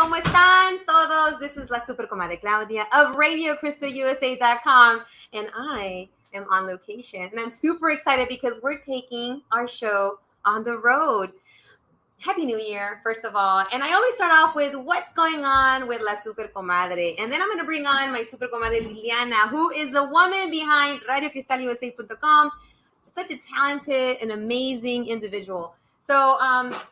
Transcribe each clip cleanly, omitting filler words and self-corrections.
¿Cómo están todos? This is La Super Comadre Claudia of RadioCrystalUSA.com, and I am on location. And I'm super excited because we're taking our show on the road. Happy New Year, first of all. And I always start off with what's going on with La Super Comadre. And then I'm going to bring on my Super Comadre Liliana, who is the woman behind RadioCrystalUSA.com. Such a talented and amazing individual. So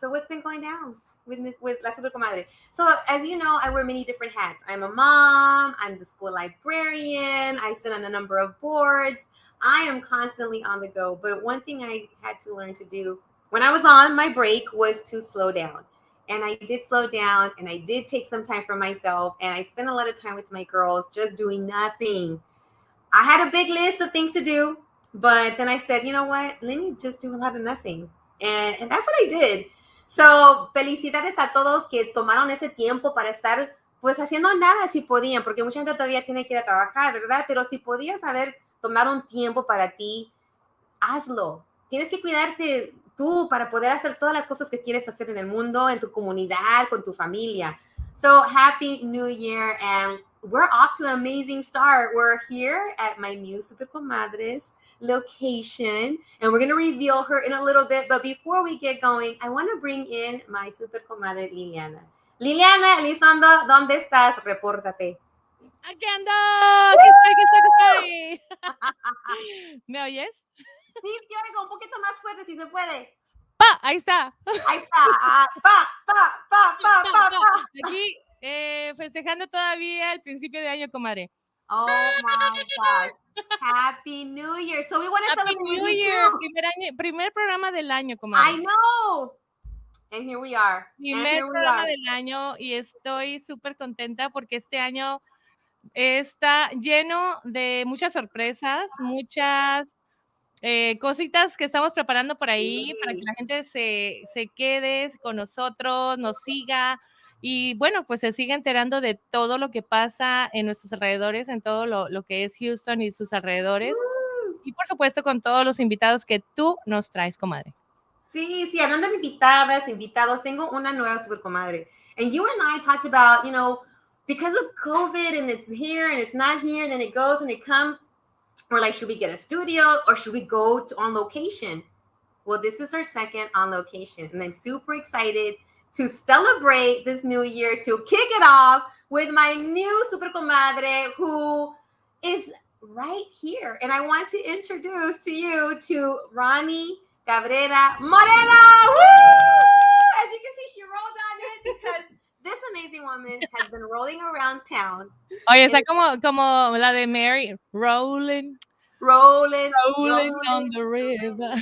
what's been going down with La Super Comadre? So as you know, I wear many different hats. I'm a mom. I'm the school librarian. I sit on a number of boards. I am constantly on the go. But one thing I had to learn to do when I was on my break was to slow down. And I did slow down, and I did take some time for myself. And I spent a lot of time with my girls just doing nothing. I had a big list of things to do. But then I said, you know what? Let me just do a lot of nothing. And that's what I did. So, felicidades a todos que tomaron ese tiempo para estar pues haciendo nada si podían, porque mucha gente todavía tiene que ir a trabajar, ¿verdad? Pero si podías tomar un tiempo para ti, hazlo. Tienes que cuidarte tú para poder hacer todas las cosas que quieres hacer en el mundo, en tu comunidad, con tu familia. So, Happy New Year, and we're off to an amazing start. We're here at my new Super Comadres location, and we're going to reveal her in a little bit. But before we get going, I want to bring in my Super Comadre Liliana. Liliana Elizondo, ¿dónde estás? Repórtate. ¡Aquí ando! ¡Que estoy! ¿Me oyes? Sí, te oigo un poquito más fuerte si se puede. ¡Pa! Ahí está. Ahí está. Pa. Aquí festejando todavía el principio de año, comadre. Oh my gosh. Happy New Year. So we want to celebrate New with you Year. too. Primer programa del año, comadre. I know. And here we are. Primer programa del año, y estoy súper contenta porque este año está lleno de muchas sorpresas, muchas cositas que estamos preparando por ahí para que la gente se quede con nosotros, nos siga y bueno, pues se siga enterando de todo lo que pasa en nuestros alrededores, en todo lo que es Houston y sus alrededores, y por supuesto con todos los invitados que tú nos traes, comadre. Sí, hablando de invitados, tengo una nueva super comadre. And you and I talked about, because of COVID and it's here and it's not here, and then it goes and it comes, we're like, should we get a studio or should we go on location? Well, this is our second on location, and I'm super excited to celebrate this new year, to kick it off with my new super comadre who is right here. And I want to introduce to you to Ronnie Cabrera Moreno. Woo! As you can see, she rolled on it because this amazing woman has been rolling around town. Oye, está como la de Mary, rolling on the river.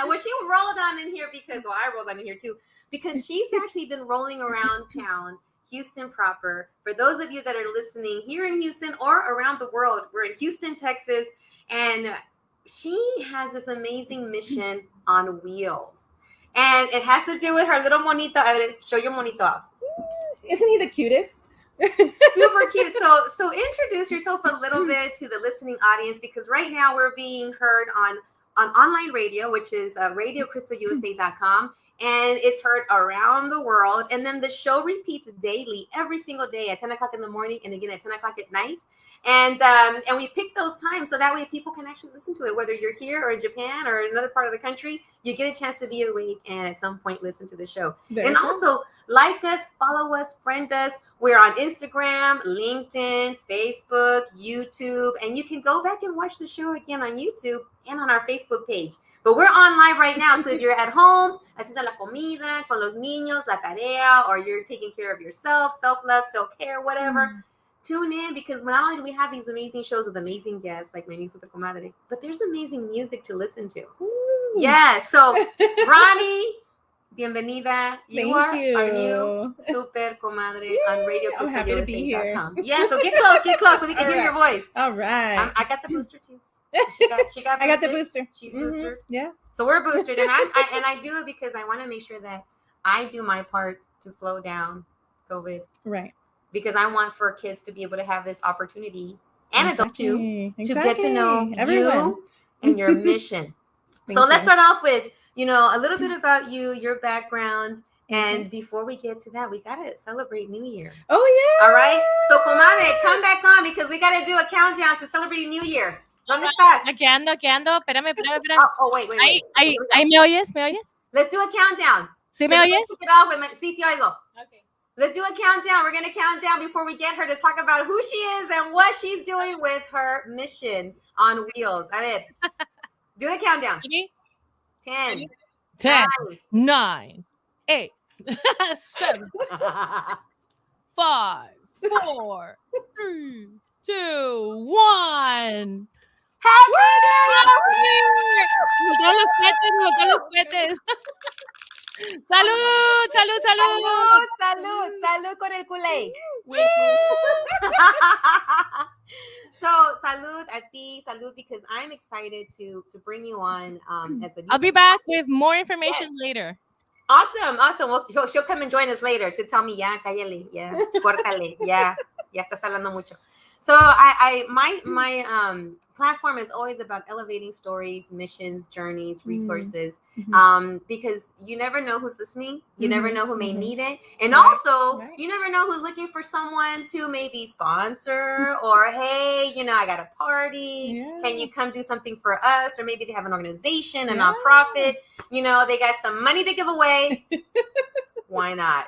Well, she rolled on in here because, I rolled on in here too, because she's actually been rolling around town, Houston proper. For those of you that are listening here in Houston or around the world, we're in Houston, Texas, and she has this amazing mission on wheels. And it has to do with her little monito. I will show your monito off. Isn't he the cutest? Super cute. So introduce yourself a little bit to the listening audience, because right now we're being heard on online radio, which is RadioCrystalUSA.com, and it's heard around the world. And then the show repeats daily, every single day at 10 o'clock in the morning and again at 10 o'clock at night. And we pick those times so that way people can actually listen to it, whether you're here or in Japan or another part of the country. You get a chance to be awake and at some point listen to the show. Very cool. Also, like us, follow us, friend us. We're on Instagram, LinkedIn, Facebook, YouTube, and you can go back and watch the show again on YouTube and on our Facebook page. But we're on live right now, so if you're at home, haciendo la comida, con los niños, la tarea, or you're taking care of yourself, self-love, self-care, whatever, tune in, because not only do we have these amazing shows with amazing guests like my new Super Comadre, but there's amazing music to listen to. Yeah, so Ronnie, bienvenida. You are our new Super Comadre on RadioCrystalUSA.com. I'm happy to be here. Yeah, so get close so we can hear your voice. All right. I got the booster too. She got boosted. I got the booster. She's boosted. Yeah. So we're boosted, and I do it because I want to make sure that I do my part to slow down COVID. Right. Because I want for kids to be able to have this opportunity, and adults too, to get to know you and your mission. So let's start off with, a little bit about you, your background, And before we get to that, we gotta celebrate New Year. Oh yeah. All right. So, comadre, come back on because we gotta do a countdown to celebrate New Year. ¿Dónde estás? Aquí ando. Espérame. Oh, wait. Ahí, ¿me oyes? Let's do a countdown. ¿Sí me oyes? Kick it off with sí, te oigo. Okay. Let's do a countdown. We're gonna count down before we get her to talk about who she is and what she's doing with her mission on wheels. A ver. Do the countdown. Ready? 10. 10, 9, 8, 7, 5, 4, 3, 2, 1. Happy New Year! Me botaron los cohetes. ¡Salud! Salud con el culé. So, salud a ti, salud, because I'm excited to bring you on as a. I'll be back with more information later. Awesome. Well, she'll come and join us later to tell me, ya, cállale, ya, córtale, ya estás hablando mucho. So my platform is always about elevating stories, missions, journeys, resources, because you never know who's listening. You never know who may need it. And also, you never know who's looking for someone to maybe sponsor or, hey, I got a party. Yeah. Can you come do something for us? Or maybe they have an organization, a nonprofit. They got some money to give away. Why not?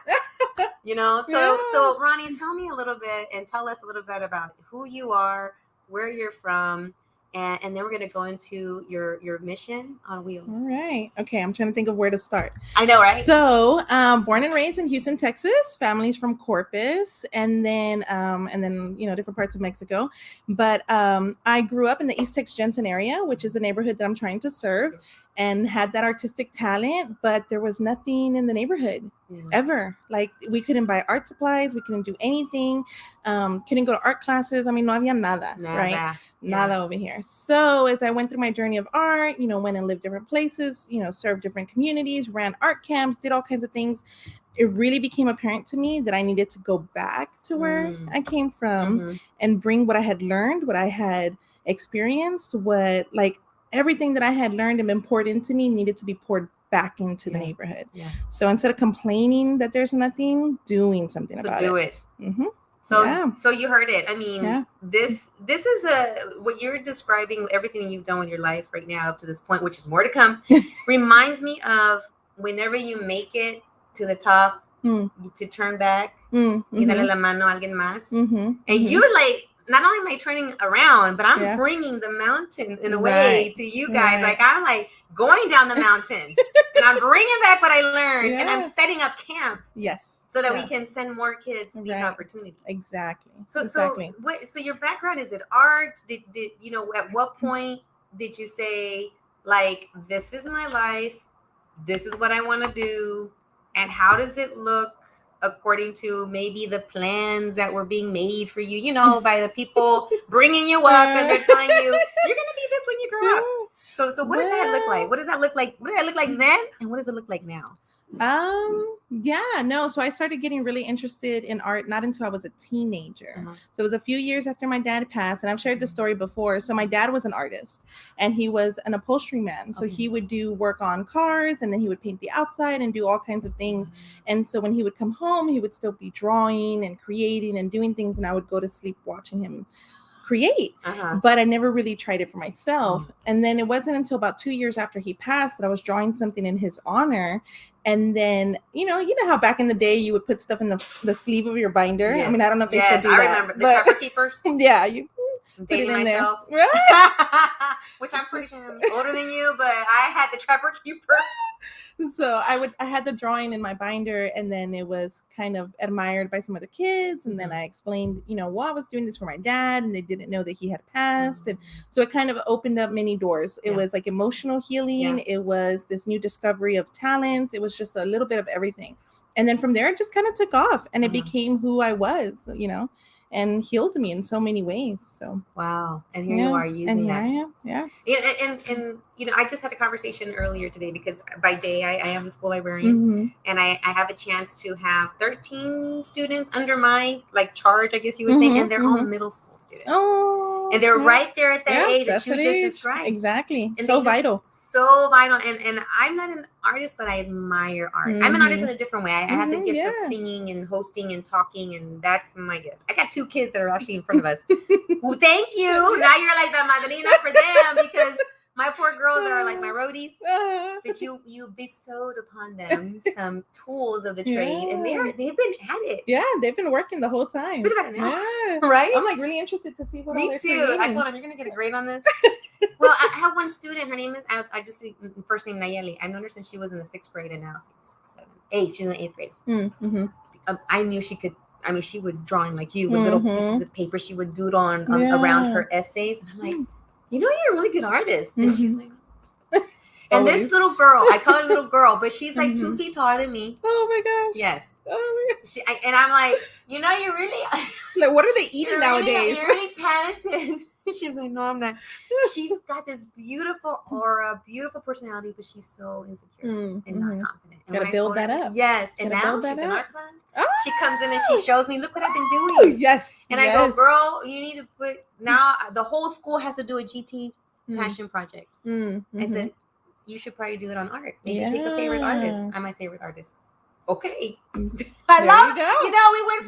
So Ronnie, tell me a little bit and tell us a little bit about who you are, where you're from, and then we're going to go into your mission on wheels. All right. Okay. I'm trying to think of where to start. I know, right? So, born and raised in Houston, Texas, families from Corpus, and then different parts of Mexico. But I grew up in the East Texas Jensen area, which is a neighborhood that I'm trying to serve, and had that artistic talent, but there was nothing in the neighborhood ever. Like, we couldn't buy art supplies. We couldn't do anything. Couldn't go to art classes. I mean, no había nada, right? Nada over here. So as I went through my journey of art, went and lived different places, served different communities, ran art camps, did all kinds of things. It really became apparent to me that I needed to go back to where I came from and bring what I had learned, what I had experienced, everything that I had learned and been poured into me needed to be poured back into the neighborhood. Yeah. So instead of complaining that there's nothing, doing something about it. So do it. Mm-hmm. So you heard it. I mean, this is what you're describing, everything you've done with your life right now up to this point, which is more to come, reminds me of whenever you make it to the top, to turn back, y darle la mano a alguien más. And you're like, not only am I turning around, but I'm bringing the mountain in a way to you guys. Like, I'm like going down the mountain and I'm bringing back what I learned and I'm setting up camp. Yes. So that we can send more kids these opportunities. Exactly. So your background, is it art? Did at what point did you say, like, this is my life, this is what I want to do, and how does it look according to maybe the plans that were being made for you, by the people bringing you up and they're telling you, you're going to be this when you grow up. So what did that look like? What does that look like? What did that look like then? And what does it look like now? So I started getting really interested in art not until I was a teenager. So it was a few years after my dad passed, and I've shared this story before. So my dad was an artist and he was an upholstery man. So he would do work on cars and then he would paint the outside and do all kinds of things. And so when he would come home, he would still be drawing and creating and doing things, and I would go to sleep watching him create, but I never really tried it for myself. And then it wasn't until about 2 years after he passed that I was drawing something in his honor. And then, you know how back in the day you would put stuff in the sleeve of your binder. Yes. I mean, I don't know if they still do that. I remember the trapper keepers. Yeah, you put it in myself. There. Which I'm pretty sure I'm older than you, but I had the trapper keeper. So I had the drawing in my binder, and then it was kind of admired by some other kids. And then I explained, well, I was doing this for my dad, and they didn't know that he had passed. And so it kind of opened up many doors. It was like emotional healing. Yeah. It was this new discovery of talent. It was just a little bit of everything. And then from there, it just kind of took off, and it became who I was, and healed me in so many ways. So wow. And here you are using that. I am. Yeah. And I just had a conversation earlier today because by day I am the school librarian, and I have a chance to have 13 students under my charge, I guess you would say, and they're all middle school students. Oh. And they're right there at that age that that's you that just age. described. Exactly. And So they just- vital. So vital. And I'm not an artist, but I admire art. I'm an artist Mhm. in a different way. I have the Mhm, gift of yeah. singing and hosting and talking, and that's my gift. I got 2 kids that are actually in front of us. Well, thank you. Now you're like the madrina for them because my poor girls are like my roadies. But you bestowed upon them some tools of the trade, and they've been at it. Yeah, they've been working the whole time. It's been about an hour, Yeah. right? I'm like really interested to see what all Me they're too. creating. I told them you're gonna get a grade on this. Well, I have one student. Her name is I just first name Nayeli. I've known her since she was in the 6th grade, and now she's 7, 8. She's in the 8th grade. Mm-hmm. I knew she could. I mean, she was drawing like you with little pieces of paper. She would doodle on around her essays, and I'm like, you know, you're a really good artist. And she was like, and this little girl, I call her little girl, but she's like 2 feet taller than me. Oh my gosh. Yes. Oh my gosh. And I'm like, you know, you're really like, what are they eating nowadays? You're really talented. She's like, no, I'm not. She's got this beautiful aura, beautiful personality, but she's so insecure and not confident. And gotta build that up. Yes. And Gotta now she's in art class. Oh. She comes in and she shows me, look what I've been doing. Yes. And I go, girl, you need to put, now the whole school has to do a GT passion project. I said, you should probably do it on art. Maybe pick a favorite artist. I'm my favorite artist. Okay. I love it. You know, we went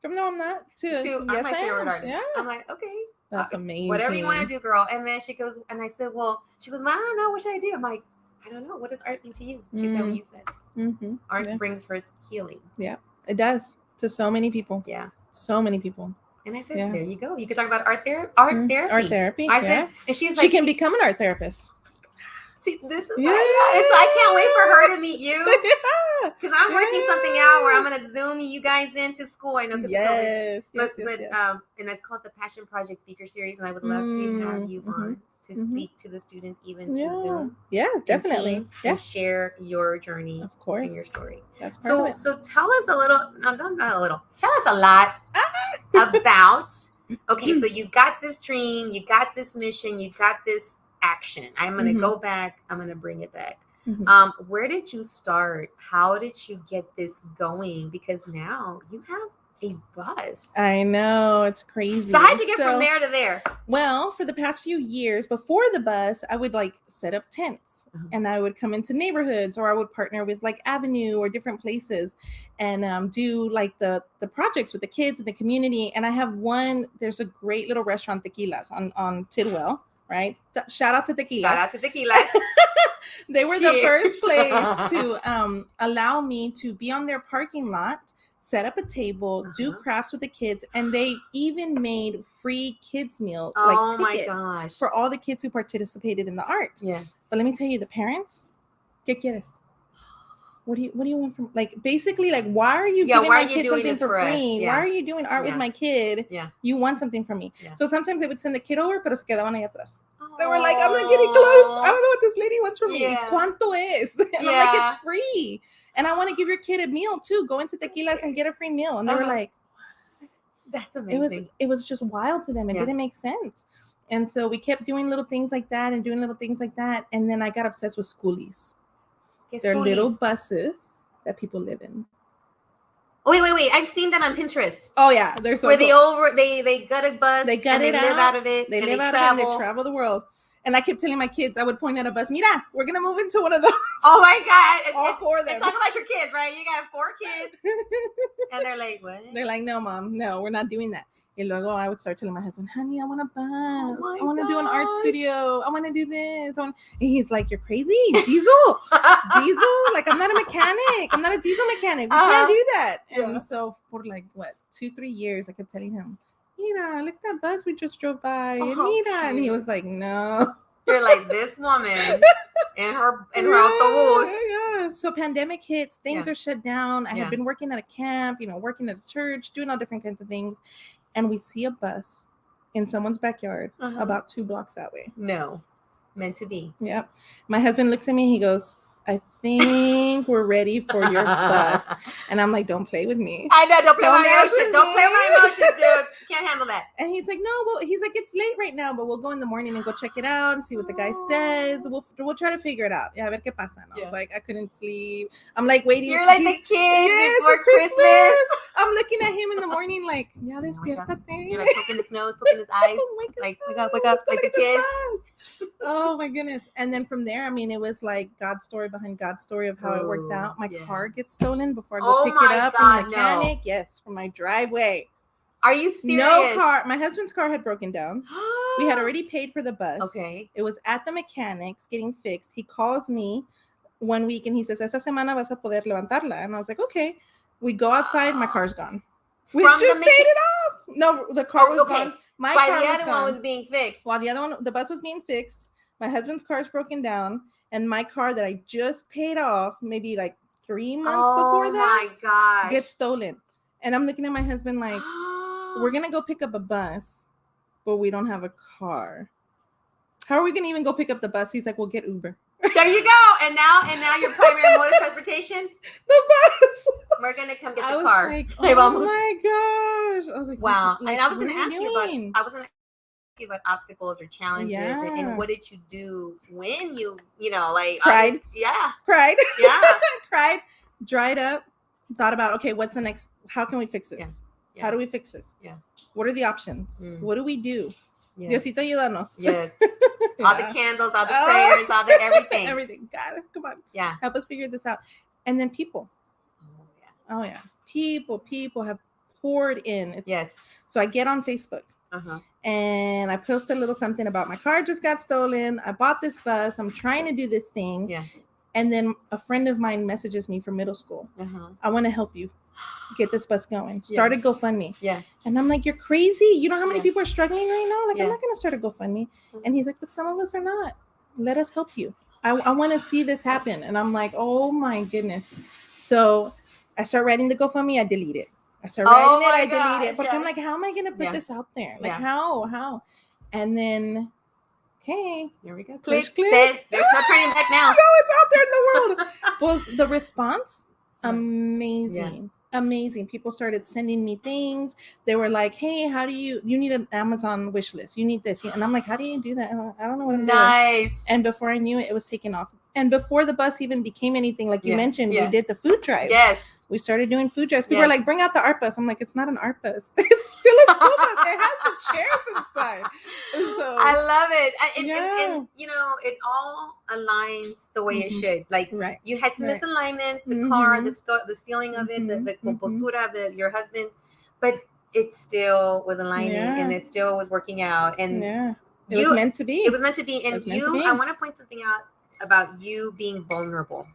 from no, I'm not to yes, I'm my favorite artist. Yeah. I'm like, okay. That's amazing. Whatever you want to do, girl. And then she goes, and I said, well, she goes, well, I don't know. What should I do? I'm like, I don't know. What does art mean to you? She said what you said. Art brings her healing. Yeah, it does to so many people. Yeah. So many people. And I said, there you go. You could talk about art therapy. Art therapy. I said, and she's like, she can become an art therapist. See, this is I can't wait for her to meet you. Because I'm working something out where I'm gonna Zoom you guys into school. I know because but and it's called the Passion Project Speaker Series, and I would love to have you on to speak to the students even through Zoom. Yeah, definitely. And share your journey, of course, and your story. That's so. So tell us a little. No, not a little. Tell us a lot about. Okay, so you got this dream, you got this mission, you got this action. I'm going to go back. I'm going to bring it back. Where did you start? How did you get this going? Because now you have a bus. I know, it's crazy. So how'd you get from there to there? Well, for the past few years before the bus, I would like set up tents and I would come into neighborhoods, or I would partner with like Avenue or different places and do like the projects with the kids in the community. And I have there's a great little restaurant, Tequilas, on Tidwell. Right. Shout out to Tequilas. Shout out to Tequilas. They were the first place to allow me to be on their parking lot, set up a table, do crafts with the kids, and they even made free kids meal tickets for all the kids who participated in the art. Yeah. But let me tell you, the parents, ¿qué quieres? What do you want from, like, basically, like, why are you giving my kid something for free? Why are you doing art with my kid? Yeah. You want something from me. Yeah. So sometimes they would send the kid over, pero se quedaban ahí atrás. They were like, I'm not getting close. I don't know what this lady wants from me. ¿Cuánto es? And I'm like, it's free. And I want to give your kid a meal too. Go into Tequilas and get a free meal. And they were like, that's amazing. It was just wild to them. It didn't make sense. And so we kept doing little things like that. And then I got obsessed with schoolies. They're little buses that people live in. Oh, wait. I've seen that on Pinterest. Oh, yeah. They're so where cool. they gut a bus. They gut it out. Live out of it. They live out of it and they travel the world. And I kept telling my kids, I would point at a bus, mira, we're going to move into one of those. Oh, my God. All 4 of them. And talk about your kids, right? You got 4 kids. And they're like, what? They're like, no, Mom. No, we're not doing that. And luego I would start telling my husband, honey, I want a bus. I want to do an art studio. I want to do this. And he's like, you're crazy. Diesel. Like, I'm not a mechanic. I'm not a diesel mechanic. We can't do that. And so for like, 2-3 years, I kept telling him, mira, look at that bus we just drove by. Mira. And he was like, no. You're like, this woman in her autobus. Yeah. So pandemic hits. Things are shut down. I had been working at a camp, working at a church, doing all different kinds of things. And we see a bus in someone's backyard about 2 blocks that way. No. Meant to be. Yep. My husband looks at me. He goes, I think we're ready for your bus. And I'm like, don't play with me. I know. Don't play with my emotions. Don't play with my emotions, dude. Can't handle that. And he's like, no, well, he's like, it's late right now, but we'll go in the morning and go check it out and see what the guy says. We'll try to figure it out. Yeah, a ver qué pasa. And I was like, I couldn't sleep. I'm like waiting. You're like the kids before Christmas. I'm looking at him in the morning like, yeah, despiértate. You're like poking his nose, poking his eyes. Oh my God. Like, wake up, like the kids. Oh my goodness. And then from there, I mean, it was like God's story behind God's story of how it worked out. My car gets stolen before I go pick it up from the mechanic. No. Yes, from my driveway. Are you serious? No car. My husband's car had broken down. We had already paid for the bus. Okay. It was at the mechanic's getting fixed. He calls me one week and he says, esta semana vas a poder levantarla. And I was like, okay. We go outside. My car's gone. We just paid it off. No, the car was gone. My car was gone. The other one was being fixed. While the other one, the bus was being fixed. My husband's car's broken down. And my car that I just paid off maybe like 3 months before that my gosh. gets stolen. And I'm looking at my husband like, we're going to go pick up a bus, but we don't have a car. How are we going to even go pick up the bus? He's like, we'll get Uber. There you go. And now your primary mode of transportation? The bus. We're going to come get the car. Like, oh my gosh. I was like, wow. And I was going to ask you about obstacles or challenges and what did you do when you like cried? Cried. Yeah. Cried, dried up, thought about, okay, what's the next, how can we fix this? Yeah. How do we fix this? Yeah. What are the options? What do we do? Yes. Diosito ayúdanos. Yes. All the candles, all the prayers, all the everything. Everything. God, come on. Yeah. Help us figure this out. And then people. Oh yeah. People have poured in. Yes. So I get on Facebook. And I post a little something about my car just got stolen. I bought this bus. I'm trying to do this thing. Yeah. And then a friend of mine messages me from middle school. I want to help you get this bus going. Start a GoFundMe. Yeah. And I'm like, you're crazy. You know how many people are struggling right now? Like, I'm not going to start a GoFundMe. And he's like, but some of us are not. Let us help you. I want to see this happen. And I'm like, oh my goodness. So I start writing the GoFundMe. I delete it. I start writing it. I delete it. But I'm like, how am I going to put this out there? Like, how? And then, okay. Here we go. Click. Send. There's no turning back now. No, it's out there in the world. Was the response amazing. Amazing. People started sending me things. They were like, hey, how do you need an Amazon wish list? You need this. And I'm like, how do you do that? I don't know what I'm doing. And before I knew it, it was taken off. And before the bus even became anything, like you mentioned, we did the food drives. Yes. We started doing food drives. People were like, bring out the art bus. I'm like, it's not an art bus. It's still a school bus. It has some chairs inside. So, I love it. And it all aligns the way it should. Like you had some misalignments, the car, the stealing of it, the compostura of your husband's, but it still was aligning and it still was working out. And it was meant to be. It was meant to be. And I want to point something out about you being vulnerable.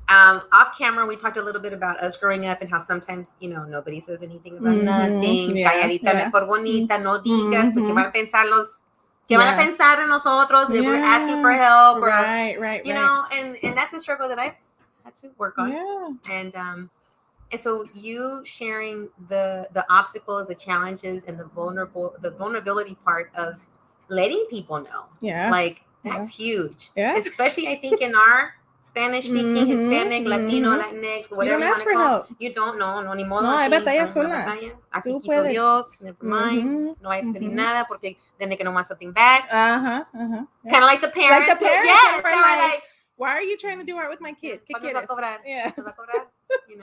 Off camera, we talked a little bit about us growing up and how sometimes, nobody says anything about nothing. Calladita, mejor bonita, no digas, porque van a pensar van a pensar en nosotros if we're asking for help. Or, right. And that's a struggle that I've had to work on. And so you sharing the obstacles, the challenges, and the vulnerability part of letting people know. Like, that's huge. Especially, I think, in our Spanish-speaking, Hispanic, Latino, Latinx, whatever you want to call it. You don't know, no, ni modo. No, hay batallas sola. Así quiso Dios, never mind. No vayas a pedir nada porque then they can want something back. Kind of like the parents. Like the parents. Yes, they were like, why are you trying to do art with my kid? ¿Cuándo se va a cobrar? Yeah. ¿Se va a cobrar?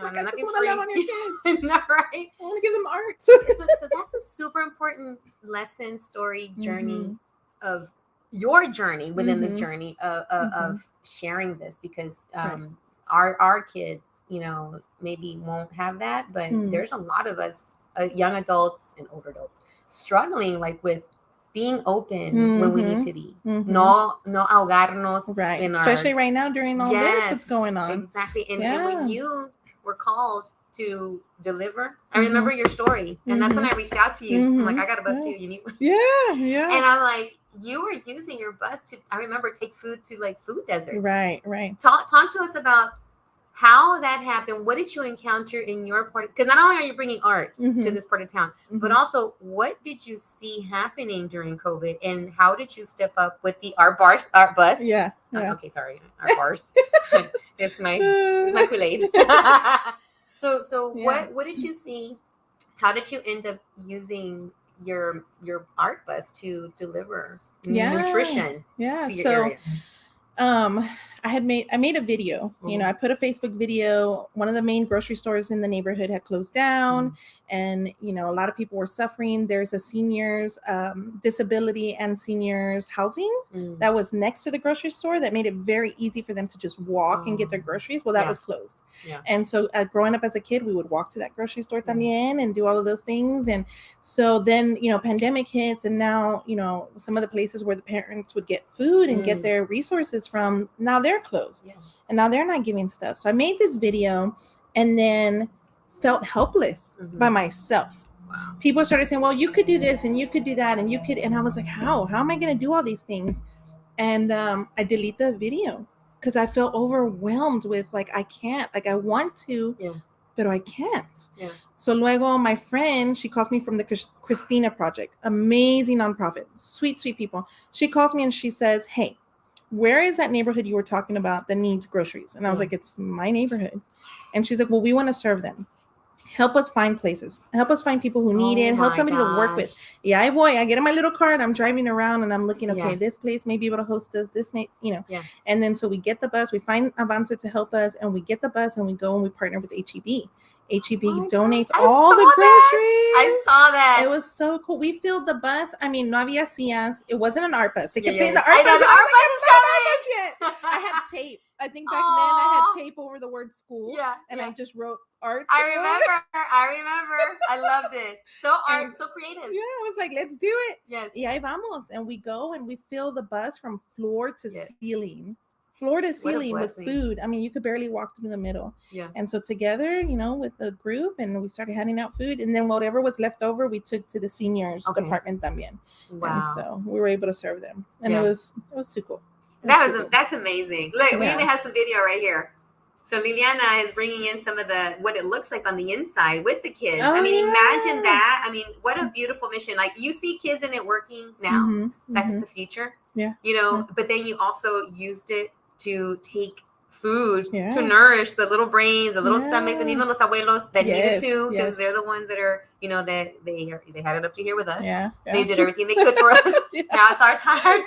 Like, I just want to love on your kids. No, right? I want to give them art. So that's a super important lesson, story, journey of your journey within this journey of sharing this, because our kids, maybe won't have that, but there's a lot of us, young adults and older adults, struggling like with being open when we need to be. No ahogarnos. Especially right now during all this that's going on. Exactly. And when you were called to deliver, I remember your story, and that's when I reached out to you. I'm like, I got a bus too. You need one? Yeah. And I'm like, you were using your bus to, I remember, take food to like food deserts. Right. Talk to us about how that happened. What did you encounter in your part? Because not only are you bringing art to this part of town, but also what did you see happening during COVID, and how did you step up with the art bus? Yeah. Okay, sorry, art bars. it's my Kool-Aid. So what did you see? How did you end up using your art bus to deliver nutrition to your area? I made a video. You know, I put a Facebook video. One of the main grocery stores in the neighborhood had closed down, and you know, a lot of people were suffering. There's a seniors disability and seniors housing that was next to the grocery store that made it very easy for them to just walk and get their groceries. Well, that was closed. And so growing up as a kid, we would walk to that grocery store también and do all of those things. And so then, you know, pandemic hits, and now, you know, some of the places where the parents would get food and get their resources from, now they're closed and now they're not giving stuff. So I made this video and then felt helpless by myself. People started saying, well, you could do this and you could do that and you could, and I was like, how am I going to do all these things? And I delete the video because I felt overwhelmed with like, I can't, like I want to, but I can't. So luego my friend, she calls me from the Christina Project, amazing nonprofit, sweet people. She calls me and she says, hey, where is that neighborhood you were talking about that needs groceries? And I was like, it's my neighborhood. And she's like, well, we want to serve them. Help us find places. Help us find people who need it. Help somebody to work with. Yeah, boy, I get in my little car and I'm driving around and I'm looking, okay, this place may be able to host us. This may, you know. And then so we get the bus. We find Avanza to help us, and we get the bus and we go and we partner with HEB. HEB donates all the groceries. I saw that. It was so cool. We filled the bus. I mean, no había sillas. It wasn't an art bus. They kept saying the art bus. I had tape. I think back then I had tape over the word school. And I just wrote art. I remember. I loved it. So so creative. Yeah, I was like, let's do it. Yes. Y ahí vamos. And we go and we fill the bus from floor to ceiling. Floor to ceiling with food. I mean, you could barely walk through the middle. And so together, you know, with the group, and we started handing out food, and then whatever was left over, we took to the seniors department también. Wow. And so we were able to serve them, and it was too cool. That's amazing. Look, we even have some video right here. So Liliana is bringing in some of what it looks like on the inside with the kids. I mean, imagine that. I mean, what a beautiful mission. Like, you see kids in it working now. That's the future. You know, but then you also used it to take food to nourish the little brains, the little stomachs, and even los abuelos that needed to, because they're the ones that are, you know, that they had it up to here with us. They did everything they could for us. Now it's our turn.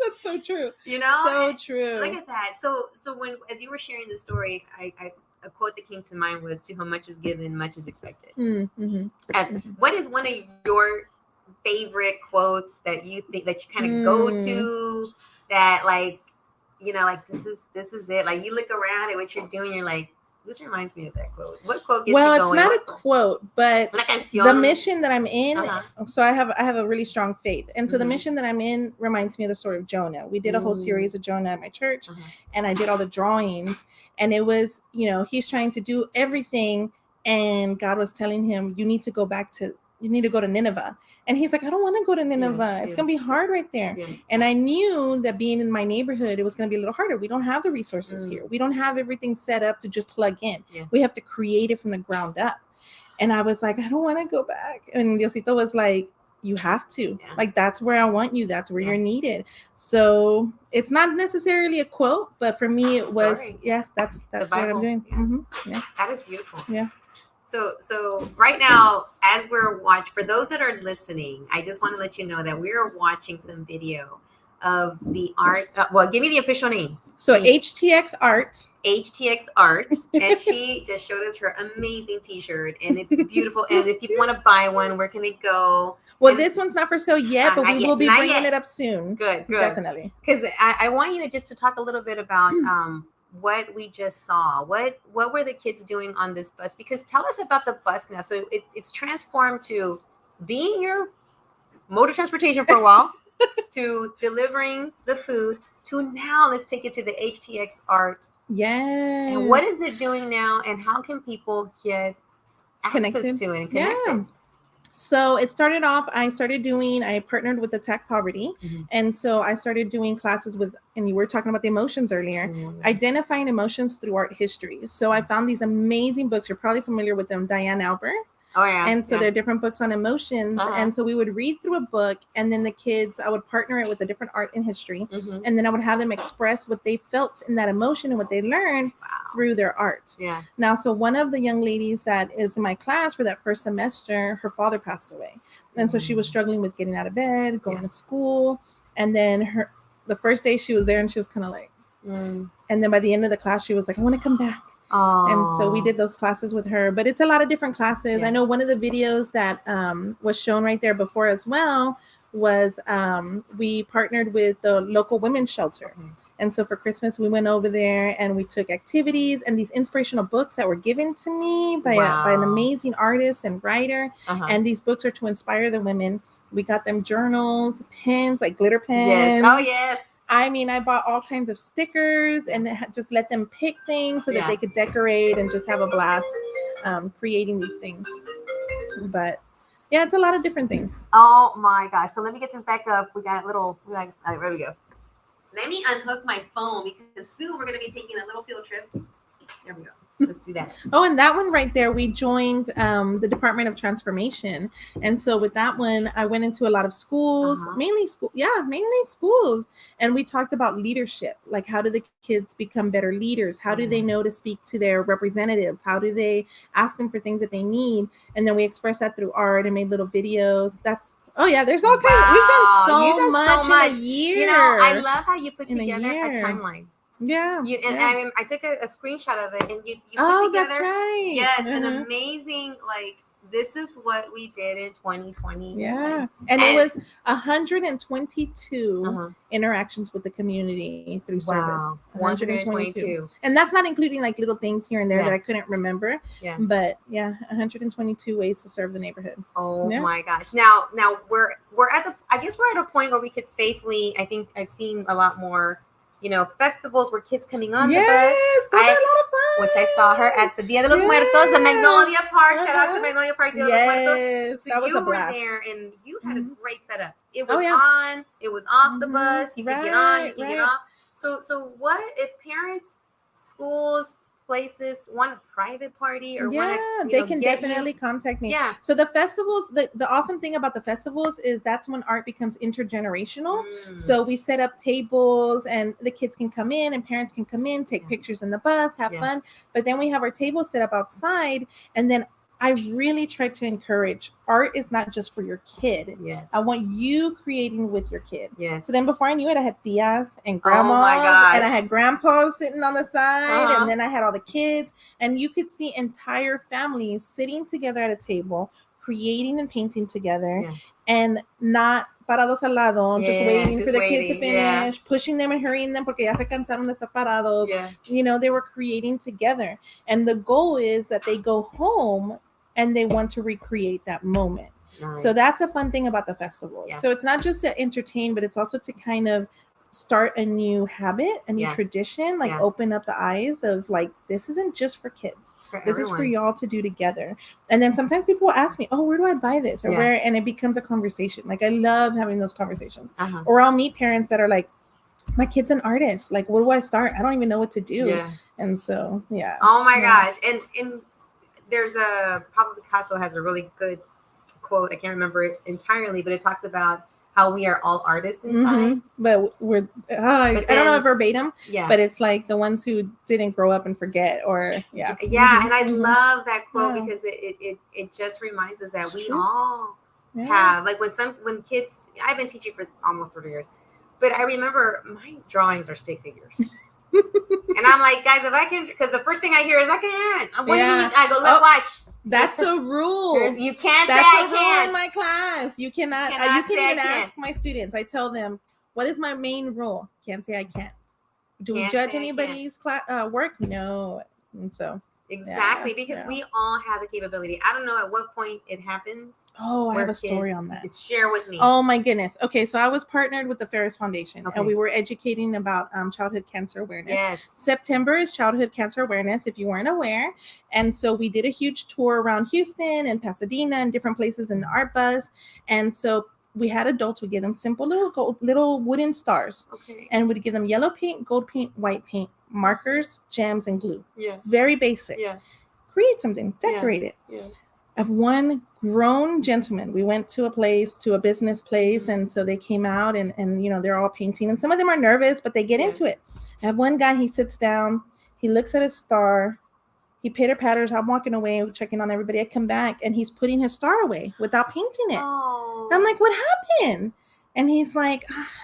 That's so true. You know, so true. Look at that. So when, as you were sharing the story, a quote that came to mind was, "To whom much is given, much is expected." And what is one of your favorite quotes that you think that you kind of go to, that, like, you know, like, this is it. Like, you look around at what you're doing, you're like, this reminds me of that quote. What quote gets you going? Well, it's not a quote, but the mission that I'm in. So I have a really strong faith, and so the mission that I'm in reminds me of the story of Jonah. We did a whole series of Jonah at my church, and I did all the drawings, and it was, you know, he's trying to do everything, and God was telling him, you need to go to Nineveh. And he's like, I don't want to go to Nineveh. It's going to be hard right there. And I knew that being in my neighborhood, it was going to be a little harder. We don't have the resources here. We don't have everything set up to just plug in. We have to create it from the ground up. And I was like, I don't want to go back. And Diosito was like, you have to. Like, that's where I want you. That's where you're needed. So it's not necessarily a quote, but for me, it was, that's what I'm doing. That is beautiful. So right now, as we're watching, for those that are listening, I just want to let you know that we're watching some video of the art. Well, give me the official name. So HTX Art. HTX Art. And she just showed us her amazing t-shirt, and it's beautiful. And if you want to buy one, where can they go? Well, this one's not for sale yet, but we will be bringing it up soon. Good. Definitely. Because I want you to talk a little bit about what we just saw. What were the kids doing on this bus? Because tell us about the bus now. So it's transformed to being your mode of transportation for a while, to delivering the food, to now let's take it to the HTX Art. And what is it doing now, and how can people get access to it and connected? So it started off, I partnered with Attack Poverty. And so I started doing classes with, and you were talking about the emotions earlier, identifying emotions through art history. So I found these amazing books. You're probably familiar with them, Diane Albert. Oh, yeah. And so there are different books on emotions. And so we would read through a book, and then the kids, I would partner it with a different art and history. And then I would have them express what they felt in that emotion and what they learned through their art. Now, so one of the young ladies that is in my class for that first semester, her father passed away. And so she was struggling with getting out of bed, going to school. And then the first day she was there, and she was kind of like, Mm. And then by the end of the class, she was like, I want to come back. And so we did those classes with her, but it's a lot of different classes. Yeah. I know one of the videos that was shown right there before as well was we partnered with the local women's shelter. Okay. And so for Christmas, we went over there and we took activities and these inspirational books that were given to me by an amazing artist and writer. And these books are to inspire the women. We got them journals, pens, like glitter pens. Yes. Oh, yes. I mean, I bought all kinds of stickers and just let them pick things so that they could decorate and just have a blast creating these things. But yeah, it's a lot of different things. Oh my gosh. So let me get this back up. We got a little, there we go. Let me unhook my phone because soon we're going to be taking a little field trip. There we go. Let's do that. Oh, and that one right there, we joined the Department of Transformation. And so with that one, I went into a lot of schools, mainly schools. And we talked about leadership. Like, how do the kids become better leaders? How do they know to speak to their representatives? How do they ask them for things that they need? And then we expressed that through art and made little videos. There's all kinds. We've done so much in a year. You know, I love how you put together a timeline. Yeah. I took a screenshot of it, and you put together. That's right. Yes, an amazing, like, this is what we did in 2020. Yeah. And it was 122 interactions with the community through service. 122. And that's not including like little things here and there that I couldn't remember. Yeah. But 122 ways to serve the neighborhood. Oh my gosh. Now we're at a point where we could safely, I think I've seen a lot more, festivals where kids coming on the bus. Those are a lot of fun. Which I saw her at the Dia de los Muertos, the Magnolia Park. Shout out to Magnolia Park, Dia de los Muertos. So that was you a blast. were there, and you had a great setup. It was on, it was off the bus. You could get on, you could get off. So what if parents, schools, places want a private party or they can definitely contact me. So the festivals, the awesome thing about the festivals is that's when art becomes intergenerational. So we set up tables and the kids can come in and parents can come in, take pictures in the bus, have fun. But then we have our tables set up outside, and then I really try to encourage art is not just for your kid. Yes. I want you creating with your kid. Yes. So then before I knew it, I had tias and grandmas and I had grandpas sitting on the side and then I had all the kids, and you could see entire families sitting together at a table, creating and painting together and not parados al lado, just waiting for the kids to finish, pushing them and hurrying them porque ya se cansaron de estar parados. They were creating together. And the goal is that they go home and they want to recreate that moment. Nice. So that's a fun thing about the festival. So it's not just to entertain, but it's also to kind of start a new habit, a new tradition, like open up the eyes of like, this isn't just for kids. This is for y'all to do together. And then sometimes people will ask me, oh, where do I buy this? Or where? And it becomes a conversation. Like, I love having those conversations. Or I'll meet parents that are like, my kid's an artist. Like, where do I start? I don't even know what to do. And so, Oh my gosh. And there's Pablo Picasso has a really good quote. I can't remember it entirely, but it talks about how we are all artists inside. But we're, I don't know if verbatim, but it's like the ones who didn't grow up and forget or, And I love that quote because it just reminds us that we all have, like when kids, I've been teaching for almost 30 years, but I remember my drawings are stick figures. And I'm like, guys, if I can, because the first thing I hear is I can't. What do you mean? I go, look, watch. That's a rule. You can't That's say I a rule can't. in my class. You cannot. You can't even ask my students. I tell them, what is my main rule? Can't say I can't. Do we judge anybody's work? No. And so. Exactly, because we all have the capability. I don't know at what point it happens. Oh, I have a story on that. Share with me. Oh my goodness. Okay, so I was partnered with the Ferris Foundation, and we were educating about childhood cancer awareness. Yes. September is Childhood Cancer Awareness, if you weren't aware. And so we did a huge tour around Houston and Pasadena and different places in the art bus. And so we had adults, we give them simple little wooden stars. Okay. And we'd give them yellow paint, gold paint, white paint, markers, gems, and glue. Yeah. Very basic. Yeah. Create something, decorate it. Yeah. I have one grown gentleman. We went to a business place, and so they came out and they're all painting, and some of them are nervous, but they get into it. I have one guy, he sits down, he looks at his star, he pitter-patters. I'm walking away, checking on everybody. I come back, and he's putting his star away without painting it. Oh. I'm like, what happened? And he's like,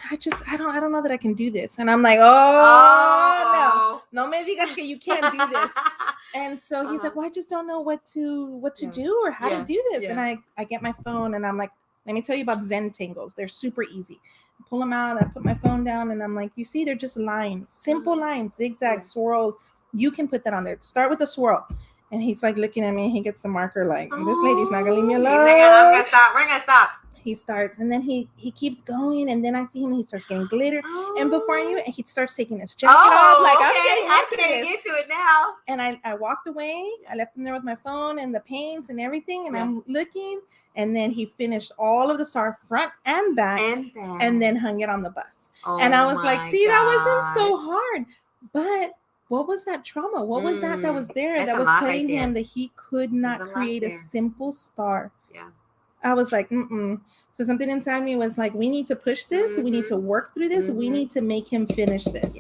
I don't know that I can do this. And I'm like, oh no me digas que you can't do this. And so he's like, well, I just don't know what to do or how to do this. And I get my phone and I'm like, let me tell you about Zen tangles. They're super easy. I pull them out. I put my phone down and I'm like, you see, they're just lines, simple lines, zigzag swirls. You can put that on there. Start with a swirl. And he's like looking at me and he gets the marker like, this lady's not gonna leave me alone. I'm gonna stop. We're gonna stop. He starts and then he keeps going and then I see him and he starts getting glitter and before I knew it he starts taking his jacket off like I'm getting into it now. And I walked away. I left him there with my phone and the paints and everything and I'm looking and then he finished all of the star front and back and then hung it on the bus. And I was like, see, that wasn't so hard, but what was that trauma? What was that was there that was telling him that he could not create a simple star? Yeah. I was like, So something inside me was like, we need to push this. We need to work through this. We need to make him finish this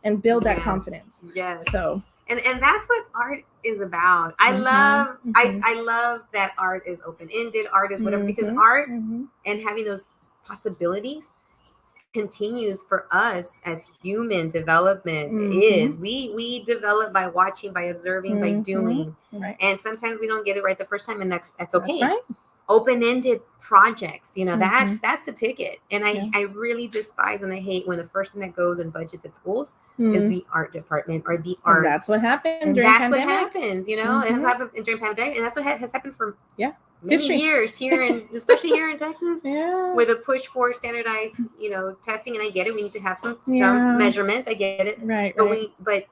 and build that confidence. Yes. So, and that's what art is about. I love I love that art is open-ended. Art is whatever, because art and having those possibilities continues for us as human development is. We develop by watching, by observing, by doing. Right. And sometimes we don't get it right the first time, and that's okay. That's right. Open-ended projects, that's the ticket. And I really despise and I hate when the first thing that goes in budgets at schools is the art department or the arts. That's what happened and during that's pandemic. What happens, it has happened during pandemic, and that's what has happened for many History. years here especially here in Texas. With a push for standardized testing. And I get it, we need to have some measurements, I get it, right, but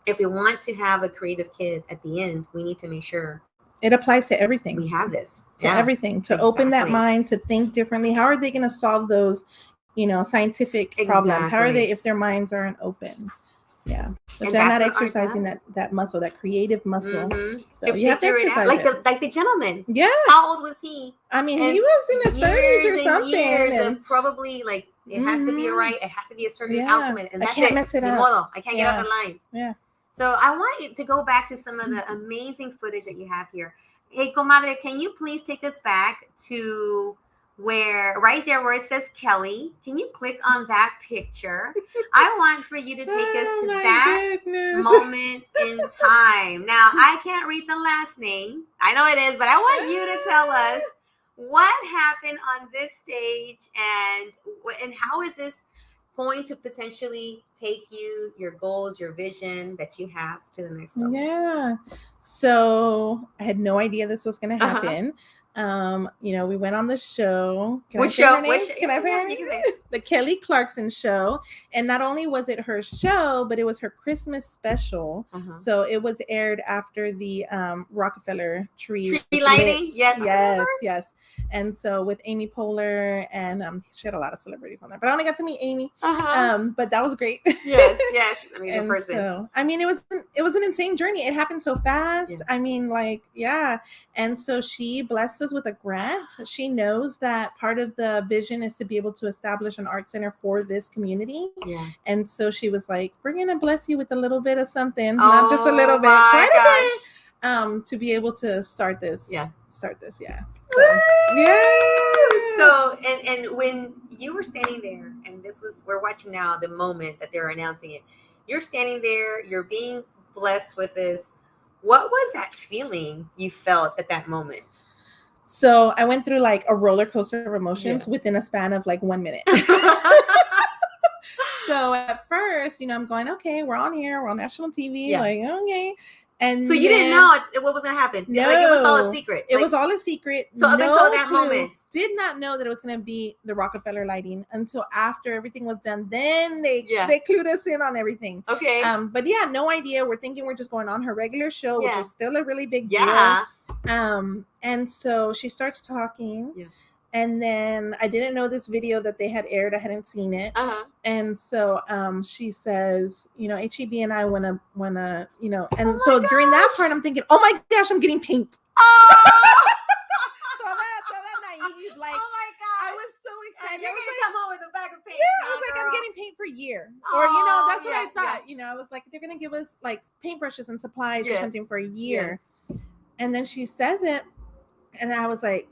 if we want to have a creative kid at the end, we need to make sure it applies to everything. We have this to everything, to open that mind, to think differently. How are they going to solve those, scientific problems? How are they if their minds aren't open? Yeah, if they're not exercising that muscle, that creative muscle. So you have to exercise it. Like the gentleman. Yeah. How old was he? I mean, he was in his 30s or something. Years and probably like it has to be right. It has to be a certain outcome, and that's I can't mess it up. I can't get out the lines. Yeah. So I want you to go back to some of the amazing footage that you have here. Hey, Comadre, can you please take us back to right there where it says Kelly? Can you click on that picture? I want for you to take us to that moment in time. Now, I can't read the last name. I know it is, but I want you to tell us what happened on this stage and how is this going to potentially take you, your goals, your vision that you have to the next level? Yeah. So I had no idea this was going to happen. We went on the show. Can I say her name? The Kelly Clarkson show. And not only was it her show, but it was her Christmas special. So it was aired after the Rockefeller tree lighting. Yes. And so with Amy Poehler and she had a lot of celebrities on there, but I only got to meet Amy. But that was great. Yes, she's an amazing person. So, I mean, it was an insane journey. It happened so fast. Yeah. I mean, and so she blessed us with a grant. She knows that part of the vision is to be able to establish an art center for this community. Yeah. And so she was like, we're going to bless you with a little bit of something, not just a little bit, quite a bit, to be able to start this. Yeah. So, So, and when you were standing there, and we're watching now the moment that they're announcing it, you're standing there, you're being blessed with this. What was that feeling you felt at that moment? So I went through like a roller coaster of emotions within a span of like 1 minute. So at first, I'm going, okay, we're on here, we're on national TV, like, okay. And so you didn't know what was going to happen. No, like it was all a secret. It was all a secret. So up until that moment, did not know that it was going to be the Rockefeller lighting until after everything was done. Then they clued us in on everything. Okay. But no idea. We're thinking we're just going on her regular show, which was still a really big deal. And so she starts talking. Yeah. And then I didn't know this video that they had aired. I hadn't seen it. And so she says, HEB and I want to, and so during that part, I'm thinking, oh my gosh, I'm getting paint. Oh! Toda naive, like, oh my God. I was so excited. You're going to come home with a bag of paint. Yeah, I was like, I'm getting paint for a year. Or, that's what I thought. I was like, they're going to give us like paintbrushes and supplies or something for a year. And then she says it. And I was like,